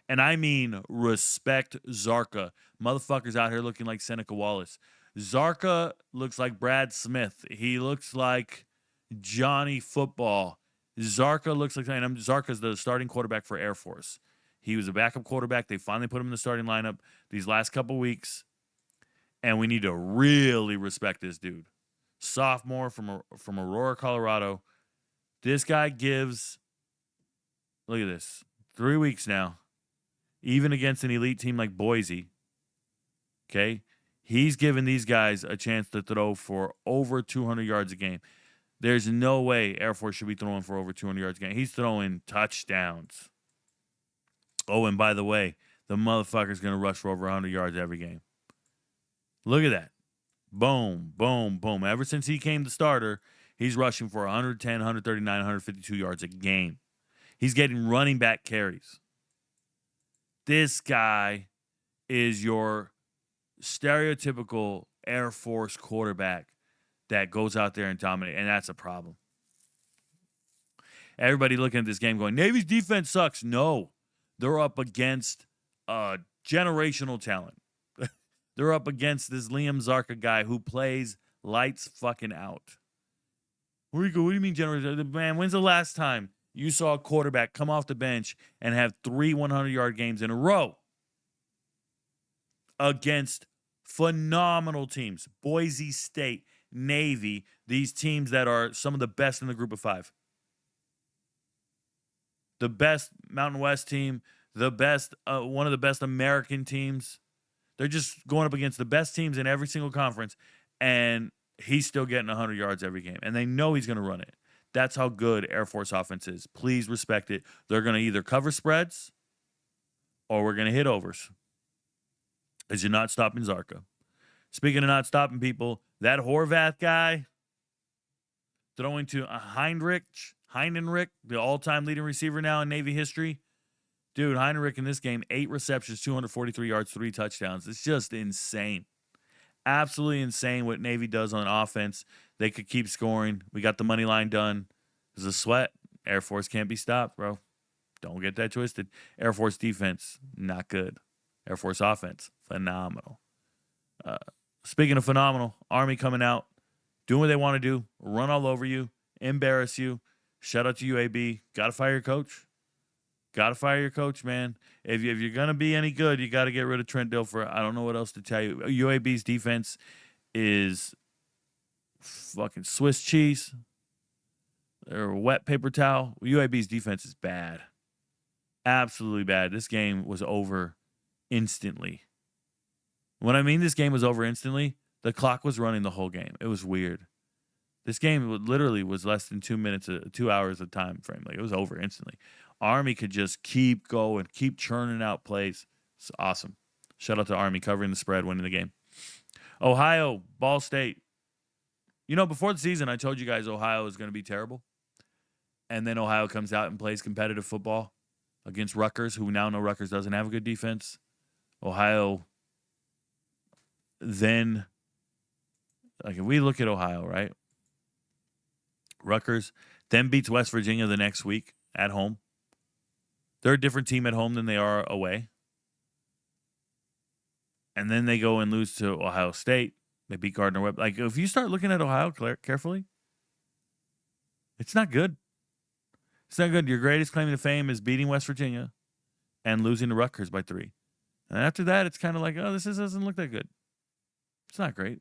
And I mean respect Zarka. Motherfuckers out here looking like Seneca Wallace. Zarka looks like Brad Smith. He looks like Johnny Football. Zarka looks like... And Zarka's the starting quarterback for Air Force. He was a backup quarterback. They finally put him in the starting lineup these last couple weeks. And we need to really respect this dude. Sophomore from Aurora, Colorado. This guy gives... Look at this. 3 weeks now. Even against an elite team like Boise. Okay? He's given these guys a chance to throw for over 200 yards a game. There's no way Air Force should be throwing for over 200 yards a game. He's throwing touchdowns. Oh, and by the way, the motherfucker's going to rush for over 100 yards every game. Look at that. Boom, boom, boom. Ever since he came the starter, he's rushing for 110, 139, 152 yards a game. He's getting running back carries. This guy is your stereotypical Air Force quarterback that goes out there and dominates, and that's a problem. Everybody looking at this game going, Navy's defense sucks. No, they're up against generational talent. They're up against this Liam Zarka guy who plays lights fucking out. Rico, what do you mean generational? Man, when's the last time you saw a quarterback come off the bench and have 3 100-yard games in a row against phenomenal teams? Boise State, Navy, these teams that are some of the best in the group of 5. The best Mountain West team, the best, one of the best American teams. They're just going up against the best teams in every single conference, and he's still getting 100 yards every game, and they know he's going to run it. That's how good Air Force offense is. Please respect it. They're going to either cover spreads or we're going to hit overs. because you're not stopping Zarka. Speaking of not stopping people, that Horvath guy throwing to Heinrich, the all-time leading receiver now in Navy history. Dude, Heinrich in this game, 8 receptions, 243 yards, 3 touchdowns. It's just insane. Absolutely insane what Navy does on offense. They could keep scoring. We got the money line done. There's a sweat. Air Force can't be stopped, bro. Don't get that twisted. Air Force defense, not good. Air Force offense, phenomenal. Speaking of phenomenal, Army coming out, doing what they want to do, run all over you, embarrass you. Shout out to UAB. Got to fire your coach. Got to fire your coach, man. If you're going to be any good, you got to get rid of Trent Dilfer. I don't know what else to tell you. UAB's defense is fucking Swiss cheese. They're a wet paper towel. UAB's defense is bad. Absolutely bad. This game was over instantly. When I mean this game was over instantly, the clock was running the whole game. It was weird. This game literally was less than 2 minutes, 2 hours of time frame. Like, it was over instantly. Army could just keep going, keep churning out plays. It's awesome. Shout out to Army covering the spread, winning the game. Ohio, Ball State. You know, before the season, I told you guys Ohio is going to be terrible. And then Ohio comes out and plays competitive football against Rutgers, who now know Rutgers doesn't have a good defense. Ohio then, like, if we look at Ohio, right? Rutgers then beats West Virginia the next week at home. They're a different team at home than they are away. And then they go and lose to Ohio State. They beat Gardner-Webb. Like, if you start looking at Ohio carefully, it's not good. It's not good. Your greatest claim to fame is beating West Virginia and losing to Rutgers by 3. And after that, it's kind of like, oh, this doesn't look that good. It's not great.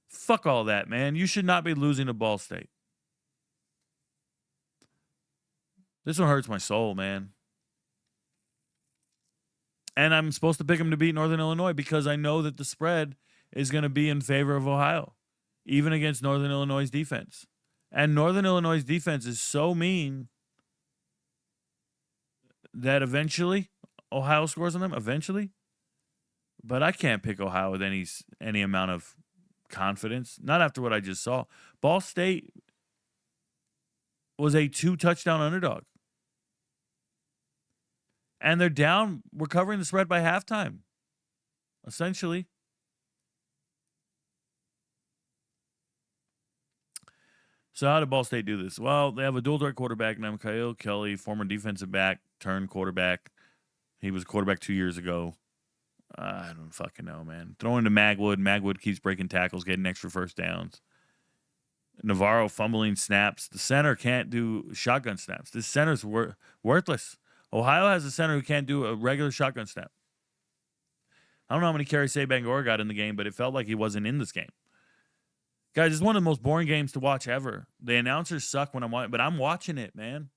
Fuck all that, man. You should not be losing to Ball State. This one hurts my soul, man. And I'm supposed to pick them to beat Northern Illinois because I know that the spread is going to be in favor of Ohio, even against Northern Illinois' defense. And Northern Illinois' defense is so mean that eventually Ohio scores on them, eventually. But I can't pick Ohio with any amount of confidence, not after what I just saw. Ball State was a 2-touchdown underdog. And they're down. We're covering the spread by halftime, essentially. So how did Ball State do this? Well, they have a dual-threat quarterback named Kyle Kelly, former defensive back, turned quarterback. He was quarterback 2 years ago. I don't fucking know, man. Throwing to Magwood. Magwood keeps breaking tackles, getting extra first downs. Navarro fumbling snaps. The center can't do shotgun snaps. This center's worthless. Ohio has a center who can't do a regular shotgun snap. I don't know how many carries Bangor got in the game, but it felt like he wasn't in this game. Guys, it's one of the most boring games to watch ever. The announcers suck when I'm watching, but I'm watching it, man.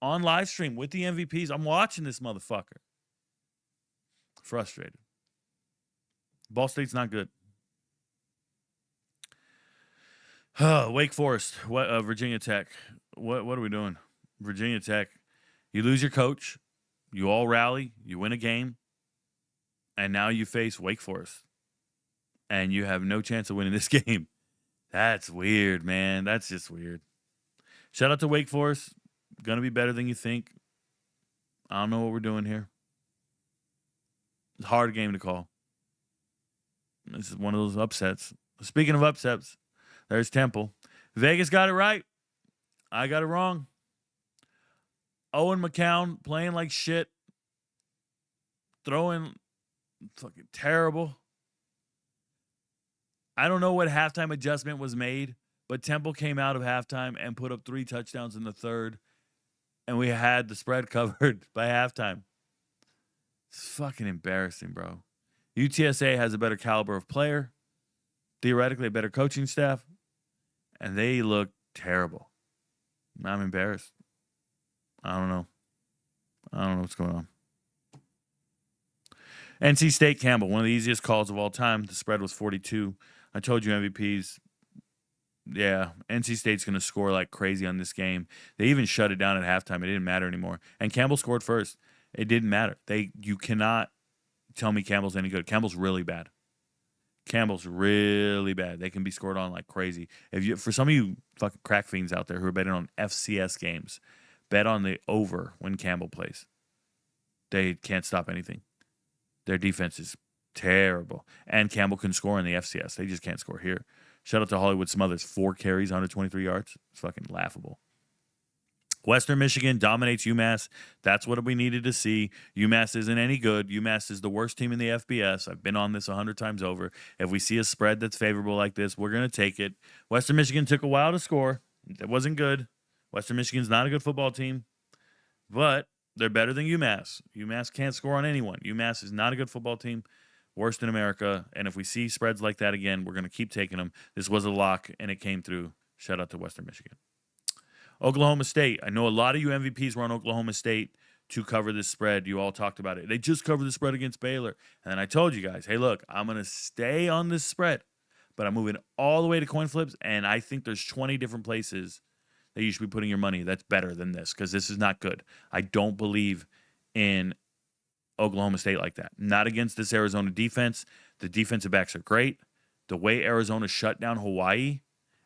On live stream with the MVPs, I'm watching this motherfucker. Frustrated. Ball State's not good. Wake Forest, Virginia Tech. What are we doing? Virginia Tech. You lose your coach. You all rally. You win a game. And now you face Wake Forest. And you have no chance of winning this game. That's weird, man. That's just weird. Shout out to Wake Forest. Going to be better than you think. I don't know what we're doing here. It's a hard game to call. This is one of those upsets. Speaking of upsets, there's Temple. Vegas got it right. I got it wrong. Owen McCown playing like shit. Throwing fucking terrible. I don't know what halftime adjustment was made, but Temple came out of halftime and put up 3 touchdowns in the third, and we had the spread covered by halftime. It's fucking embarrassing, bro. UTSA has a better caliber of player, theoretically a better coaching staff, and they look terrible. I'm embarrassed. I don't know what's going on. NC State Campbell, one of the easiest calls of all time. The spread was 42. I told you MVPs. Yeah, NC State's going to score like crazy on this game. They even shut it down at halftime. It didn't matter anymore. And Campbell scored first. It didn't matter. You cannot tell me Campbell's any good. Campbell's really bad. Campbell's really bad. They can be scored on like crazy. For some of you fucking crack fiends out there who are betting on FCS games, bet on the over when Campbell plays. They can't stop anything. Their defense is terrible. And Campbell can score in the FCS. They just can't score here. Shout out to Hollywood Smothers. 4 carries, 123 yards. It's fucking laughable. Western Michigan dominates UMass. That's what we needed to see. UMass isn't any good. UMass is the worst team in the FBS. I've been on this 100 times over. If we see a spread that's favorable like this, we're going to take it. Western Michigan took a while to score. It wasn't good. Western Michigan's not a good football team, but they're better than UMass. UMass can't score on anyone. UMass is not a good football team, worst in America. And if we see spreads like that again, we're going to keep taking them. This was a lock, and it came through. Shout out to Western Michigan. Oklahoma State. I know a lot of you MVPs were on Oklahoma State to cover this spread. You all talked about it. They just covered the spread against Baylor. And then I told you guys, hey, look, I'm going to stay on this spread, but I'm moving all the way to coin flips, and I think there's 20 different places that you should be putting your money that's better than this because this is not good. I don't believe in Oklahoma State like that. Not against this Arizona defense. The defensive backs are great. The way Arizona shut down Hawaii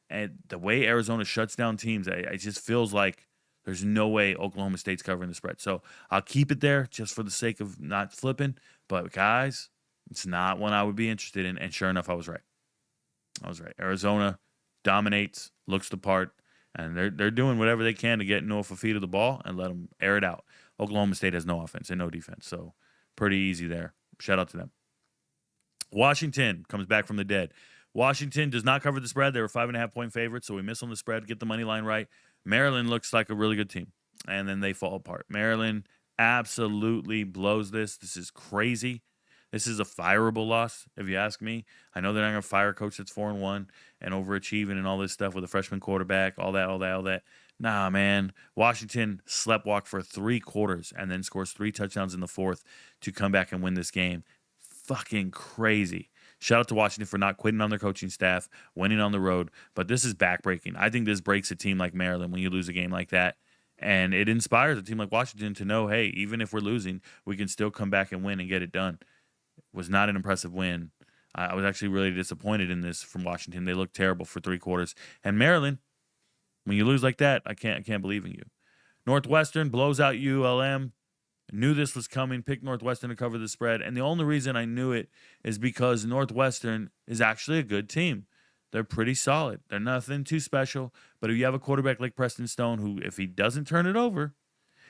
and the way Arizona shuts down teams, it just feels like there's no way Oklahoma State's covering the spread. So I'll keep it there just for the sake of not flipping. But, guys, it's not one I would be interested in. And sure enough, I was right. Arizona dominates, looks the part, and they're doing whatever they can to get Noah Fafita the ball and let them air it out. Oklahoma State has no offense and no defense, so pretty easy there. Shout out to them. Washington comes back from the dead. Washington does not cover the spread. They were 5.5-point favorites, so we miss on the spread. Get the money line right. Maryland looks like a really good team, and then they fall apart. Maryland absolutely blows this. This is crazy. This is a fireable loss, if you ask me. I know they're not going to fire a coach that's 4-1 and overachieving and all this stuff with a freshman quarterback, all that. Nah, man. Washington sleptwalk for 3 quarters and then scores 3 touchdowns in the 4th to come back and win this game. Fucking crazy. Shout out to Washington for not quitting on their coaching staff, winning on the road. But this is backbreaking. I think this breaks a team like Maryland when you lose a game like that. And it inspires a team like Washington to know, hey, even if we're losing, we can still come back and win and get it done. It was not an impressive win. I was actually really disappointed in this from Washington. They looked terrible for 3 quarters. And Maryland, when you lose like that, I can't believe in you. Northwestern blows out ULM. Knew this was coming, picked Northwestern to cover the spread, and the only reason I knew it is because Northwestern is actually a good team. They're pretty solid. They're nothing too special, but if you have a quarterback like Preston Stone, who, if he doesn't turn it over,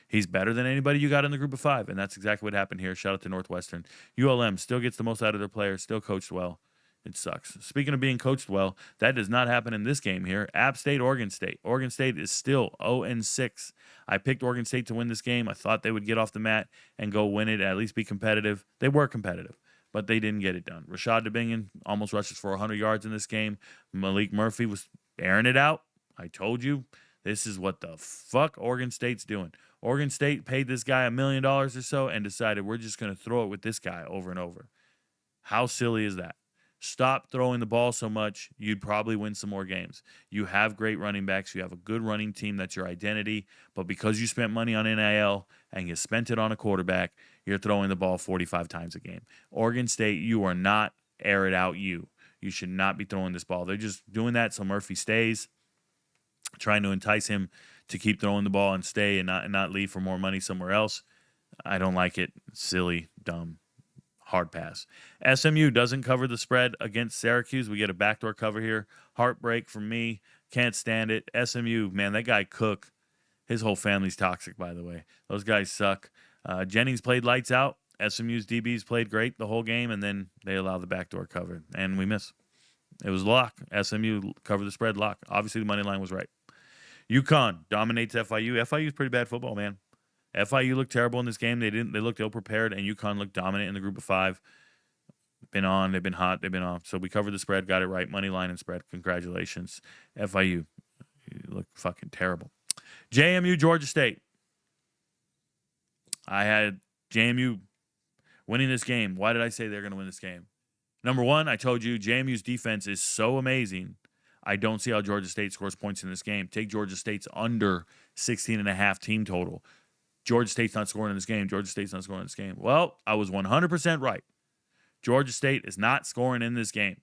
he's better than anybody you got in the group of 5, and that's exactly what happened here. Shout out to Northwestern. ULM still gets the most out of their players, still coached well. It sucks. Speaking of being coached well, that does not happen in this game here. App State, Oregon State. Oregon State is still 0-6. I picked Oregon State to win this game. I thought they would get off the mat and go win it, at least be competitive. They were competitive, but they didn't get it done. Rashad DeBingen almost rushes for 100 yards in this game. Malik Murphy was airing it out. I told you, this is what the fuck Oregon State's doing. Oregon State paid this guy $1 million or so and decided we're just going to throw it with this guy over and over. How silly is that? Stop throwing the ball so much, you'd probably win some more games. You have great running backs. You have a good running team. That's your identity. But because you spent money on NIL and you spent it on a quarterback, you're throwing the ball 45 times a game. Oregon State, you are not air it out you. You should not be throwing this ball. They're just doing that so Murphy stays, trying to entice him to keep throwing the ball and stay and not leave for more money somewhere else. I don't like it. Silly, dumb. Hard pass. SMU doesn't cover the spread against Syracuse. We get a backdoor cover here. Heartbreak for me. Can't stand it. SMU, man, that guy Cook, his whole family's toxic, by the way. Those guys suck. Jennings played lights out. SMU's DBs played great the whole game, and then they allow the backdoor cover, and we miss. It was lock. SMU covered the spread lock. Obviously, the money line was right. UConn dominates FIU. FIU's pretty bad football, man. FIU looked terrible in this game. They looked ill-prepared, and UConn looked dominant in the group of 5. Been on. They've been hot. They've been off. So we covered the spread, got it right. Money line and spread. Congratulations. FIU. You look fucking terrible. JMU, Georgia State. I had JMU winning this game. Why did I say they're going to win this game? Number one, I told you JMU's defense is so amazing. I don't see how Georgia State scores points in this game. Take Georgia State's under 16.5 team total. Georgia State's not scoring in this game. Well, I was 100% right. Georgia State is not scoring in this game.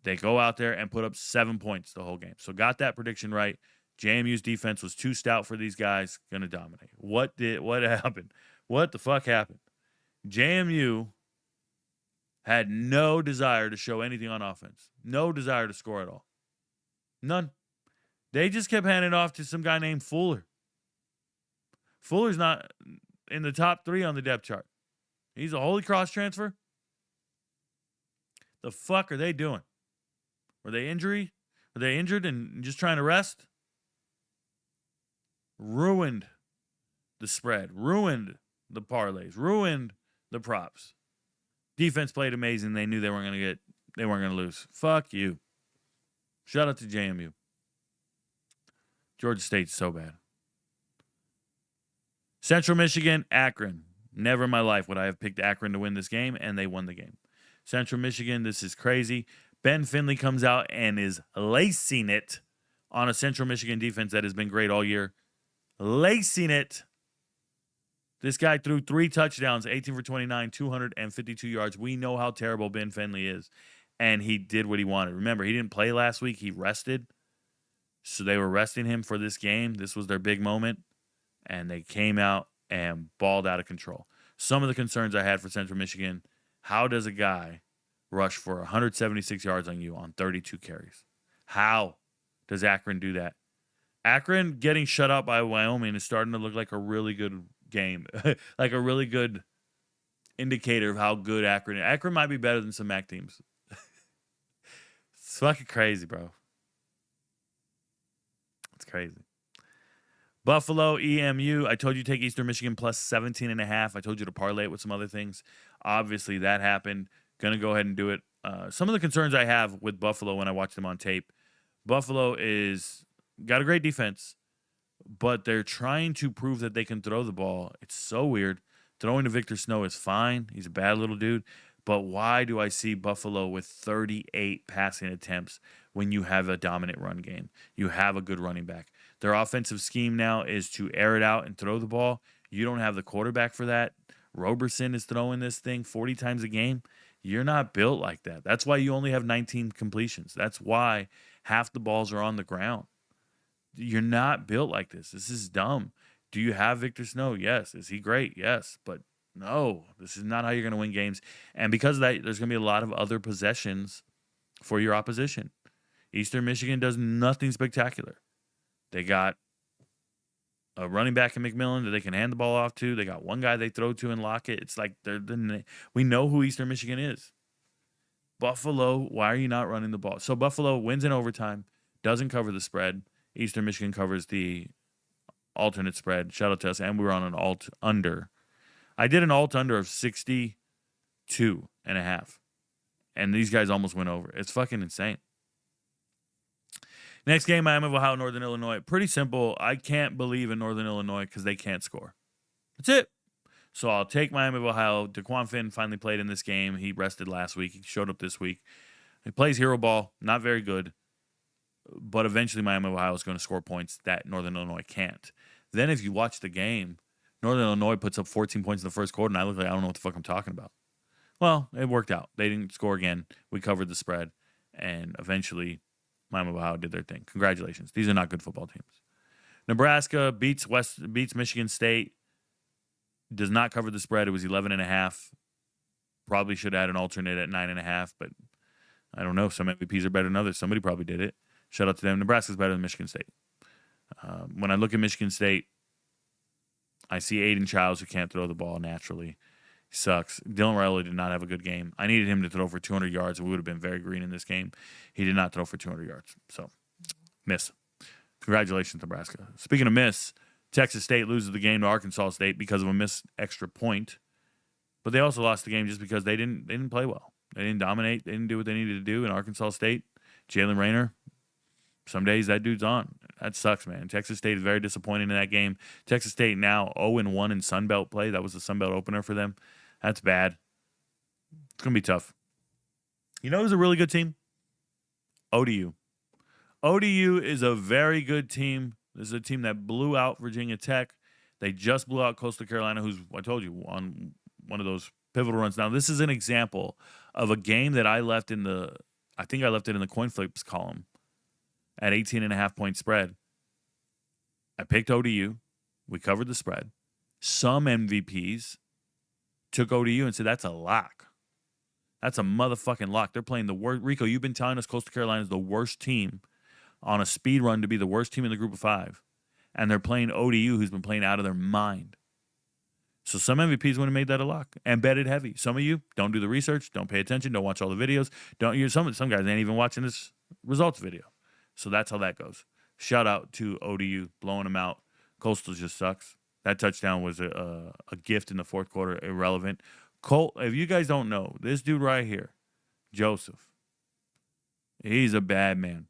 They go out there and put up 7 points the whole game. So got that prediction right. JMU's defense was too stout for these guys. Going to dominate. What happened? What the fuck happened? JMU had no desire to show anything on offense. No desire to score at all. None. They just kept handing off to some guy named Fuller. Fuller's not in the top 3 on the depth chart. He's a Holy Cross transfer. The fuck are they doing? Were they injured? Were they injured and just trying to rest? Ruined the spread. Ruined the parlays. Ruined the props. Defense played amazing. They knew they weren't going to lose. Fuck you. Shout out to JMU. Georgia State's so bad. Central Michigan, Akron. Never in my life would I have picked Akron to win this game, and they won the game. Central Michigan, this is crazy. Ben Finley comes out and is lacing it on a Central Michigan defense that has been great all year. Lacing it. This guy threw 3 touchdowns, 18 for 29, 252 yards. We know how terrible Ben Finley is, and he did what he wanted. Remember, he didn't play last week. He rested, so they were resting him for this game. This was their big moment, and they came out and balled out of control. Some of the concerns I had for Central Michigan, how does a guy rush for 176 yards on you on 32 carries? How does Akron do that? Akron getting shut out by Wyoming is starting to look like a really good game, like a really good indicator of how good Akron is. Akron might be better than some MAC teams. It's fucking crazy, bro. It's crazy. Buffalo, EMU. I told you to take Eastern Michigan plus 17.5. I told you to parlay it with some other things. Obviously, that happened. Going to go ahead and do it. Some of the concerns I have with Buffalo when I watch them on tape, Buffalo is got a great defense, but they're trying to prove that they can throw the ball. It's so weird. Throwing to Victor Snow is fine. He's a bad little dude. But why do I see Buffalo with 38 passing attempts when you have a dominant run game? You have a good running back. Their offensive scheme now is to air it out and throw the ball. You don't have the quarterback for that. Roberson is throwing this thing 40 times a game. You're not built like that. That's why you only have 19 completions. That's why half the balls are on the ground. You're not built like this. This is dumb. Do you have Victor Snow? Yes. Is he great? Yes. But no, this is not how you're going to win games. And because of that, there's going to be a lot of other possessions for your opposition. Eastern Michigan does nothing spectacular. They got a running back in McMillan that they can hand the ball off to. They got one guy they throw to in Lockett. It's like we know who Eastern Michigan is. Buffalo, why are you not running the ball? So Buffalo wins in overtime, doesn't cover the spread. Eastern Michigan covers the alternate spread. Shout out to us. And we were on an alt under. I did an alt under of 62.5. And these guys almost went over. It's fucking insane. Next game, Miami of Ohio, Northern Illinois. Pretty simple. I can't believe in Northern Illinois because they can't score. That's it. So I'll take Miami of Ohio. DeQuan Finn finally played in this game. He rested last week. He showed up this week. He plays hero ball. Not very good. But eventually Miami of Ohio is going to score points that Northern Illinois can't. Then if you watch the game, Northern Illinois puts up 14 points in the first quarter, and I look like I don't know what the fuck I'm talking about. Well, it worked out. They didn't score again. We covered the spread, and eventually Miami of Ohio did their thing. Congratulations. These are not good football teams. Nebraska beats Michigan State. Does not cover the spread. It was 11.5. Probably should have had an alternate at 9.5, but I don't know. Some MVPs are better than others. Somebody probably did it. Shout out to them. Nebraska's better than Michigan State. When I look at Michigan State, I see Aiden Childs who can't throw the ball naturally. He sucks. Dylan Riley did not have a good game. I needed him to throw for 200 yards. We would have been very green in this game. He did not throw for 200 yards. So, miss. Congratulations, Nebraska. Speaking of miss, Texas State loses the game to Arkansas State because of a missed extra point. But they also lost the game just because they didn't play well. They didn't dominate. They didn't do what they needed to do in Arkansas State. Jalen Rayner, some days that dude's on. That sucks, man. Texas State is very disappointing in that game. Texas State now 0-1 in Sun Belt play. That was the Sun Belt opener for them. That's bad. It's going to be tough. You know who's a really good team? ODU. ODU is a very good team. This is a team that blew out Virginia Tech. They just blew out Coastal Carolina, who's, I told you, on one of those Pivotal runs. Now, this is an example of a game that I left in the, I think I left it in the coin flips column at 18.5-point spread. I picked ODU. We covered the spread. Some MVPs took ODU and said, that's a lock. That's a motherfucking lock. They're playing the worst. Rico, you've been telling us Coastal Carolina is the worst team on a speed run to be the worst team in the group of 5. And they're playing ODU, who's been playing out of their mind. So some MVPs would have made that a lock and betted heavy. Some of you don't do the research, don't pay attention, don't watch all the videos. Some guys ain't even watching this results video. So that's how that goes. Shout out to ODU blowing them out. Coastal just sucks. That touchdown was a gift in the fourth quarter, irrelevant. If you guys don't know, this dude right here, Joseph, he's a bad man.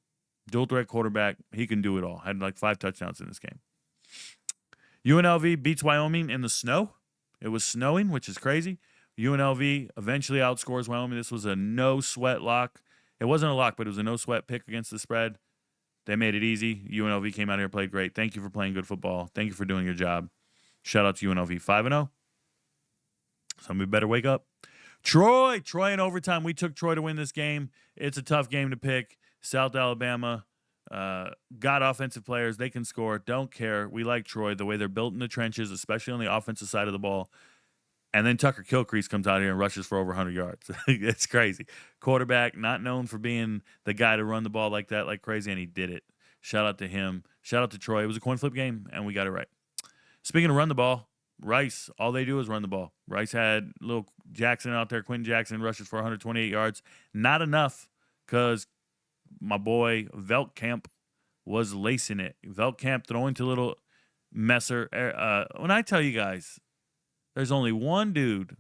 Dual threat quarterback. He can do it all. Had like 5 touchdowns in this game. UNLV beats Wyoming in the snow. It was snowing, which is crazy. UNLV eventually outscores Wyoming. This was a no-sweat lock. It wasn't a lock, but it was a no-sweat pick against the spread. They made it easy. UNLV came out here, played great. Thank you for playing good football. Thank you for doing your job. Shout out to UNLV 5-0. Somebody better wake up. Troy in overtime. We took Troy to win this game. It's a tough game to pick. South Alabama got offensive players. They can score. Don't care. We like Troy, the way they're built in the trenches, especially on the offensive side of the ball. And then Tucker Kilcrease comes out here and rushes for over 100 yards. It's crazy. Quarterback, not known for being the guy to run the ball like that, like crazy, and he did it. Shout out to him. Shout out to Troy. It was a coin flip game, and we got it right. Speaking of run the ball, Rice, all they do is run the ball. Rice had little Jackson out there. Quentin Jackson rushes for 128 yards. Not enough because my boy Veldkamp was lacing it. Veldkamp throwing to little Messer. When I tell you guys, there's only one dude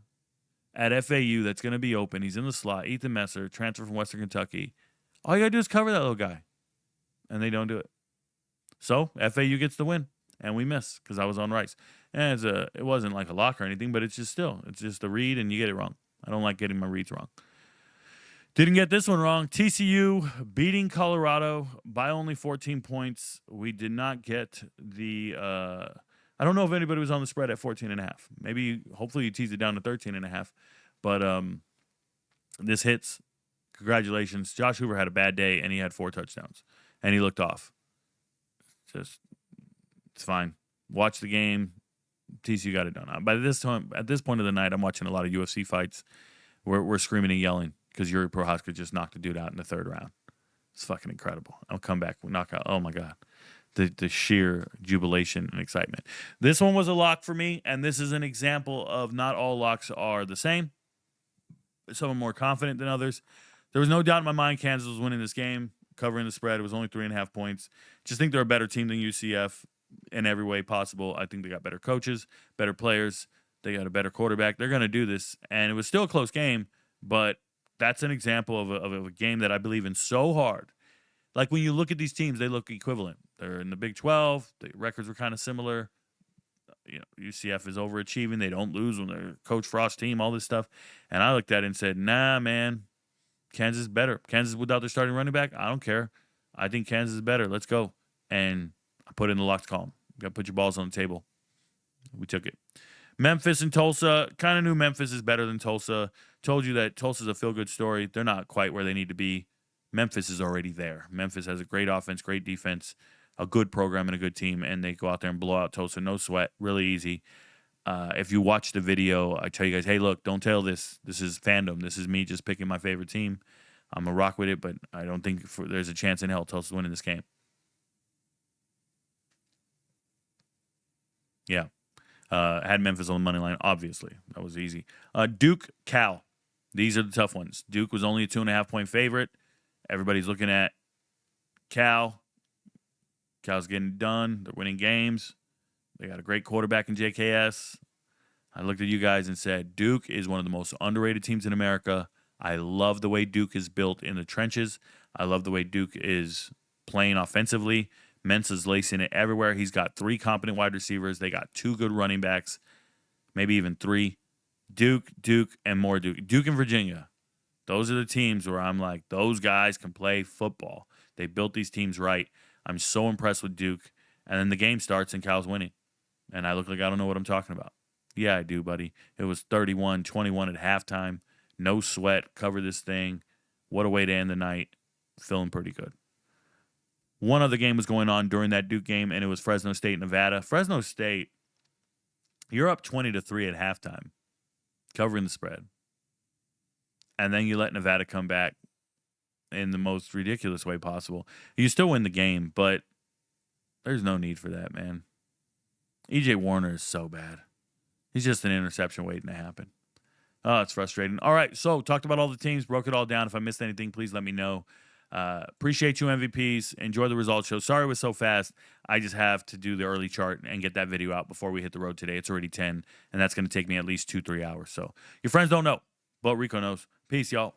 at FAU that's going to be open. He's in the slot. Ethan Messer, transfer from Western Kentucky. All you got to do is cover that little guy. And they don't do it. So FAU gets the win. And we miss because I was on Rice. And it wasn't like a lock or anything, but it's just a read and you get it wrong. I don't like getting my reads wrong. Didn't get this one wrong. TCU beating Colorado by only 14 points. We did not get the I don't know if anybody was on the spread at 14.5. Maybe, hopefully you tease it down to 13.5. But this hits. Congratulations. Josh Hoover had a bad day, and he had 4 touchdowns. And he looked off. It's fine. Watch the game. TCU got it done. By this time, at this point of the night, I'm watching a lot of UFC fights. We're screaming and yelling because Yuri Prohaska just knocked a dude out in the 3rd round. It's fucking incredible. I'll come back. We'll knock out. Oh, my God. The sheer jubilation and excitement. This one was a lock for me, and this is an example of not all locks are the same. Some are more confident than others. There was no doubt in my mind Kansas was winning this game, covering the spread. It was only 3.5 points. Just think they're a better team than UCF in every way possible. I think they got better coaches, better players. They got a better quarterback. They're going to do this, and it was still a close game, but that's an example of a game that I believe in so hard. Like when you look at these teams, they look equivalent. They're in the Big 12. The records were kind of similar. You know, UCF is overachieving. They don't lose when they're Coach Frost team, all this stuff. And I looked at it and said, nah, man, Kansas is better. Kansas without their starting running back, I don't care. I think Kansas is better. Let's go. And I put it in the locked column. You got to put your balls on the table. We took it. Memphis and Tulsa. Kind of knew Memphis is better than Tulsa. Told you that Tulsa's a feel-good story. They're not quite where they need to be. Memphis is already there. Memphis has a great offense, great defense, a good program, and a good team, and they go out there and blow out Tulsa. No sweat. Really easy. If you watch the video, I tell you guys, hey, look, don't tell this. This is fandom. This is me just picking my favorite team. I'm going to rock with it, but I don't think there's a chance in hell Tulsa's winning this game. Yeah. Had Memphis on the money line, obviously. That was easy. Duke, Cal. These are the tough ones. Duke was only a 2.5-point favorite. Everybody's looking at Cal. Cal's getting it done. They're winning games. They got a great quarterback in JKS. I looked at you guys and said, Duke is one of the most underrated teams in America. I love the way Duke is built in the trenches. I love the way Duke is playing offensively. Mensa's lacing it everywhere. He's got 3 competent wide receivers. They got 2 good running backs, maybe even 3. Duke, and more Duke. Duke and Virginia. Those are the teams where I'm like, those guys can play football. They built these teams right. I'm so impressed with Duke. And then the game starts and Cal's winning. And I look like I don't know what I'm talking about. Yeah, I do, buddy. It was 31-21 at halftime. No sweat. Cover this thing. What a way to end the night. Feeling pretty good. One other game was going on during that Duke game, and it was Fresno State, Nevada. Fresno State, you're up 20-3 at halftime, covering the spread. And then you let Nevada come back in the most ridiculous way possible. You still win the game, but there's no need for that, man. EJ Warner is so bad. He's just an interception waiting to happen. Oh, it's frustrating. All right, so talked about all the teams, broke it all down. If I missed anything, please let me know. Appreciate you, MVPs. Enjoy the results show. Sorry it was so fast. I just have to do the early chart and get that video out before we hit the road today. It's already 10, and that's going to take me at least 2-3 hours. So your friends don't know, but Rico knows. Peace, y'all.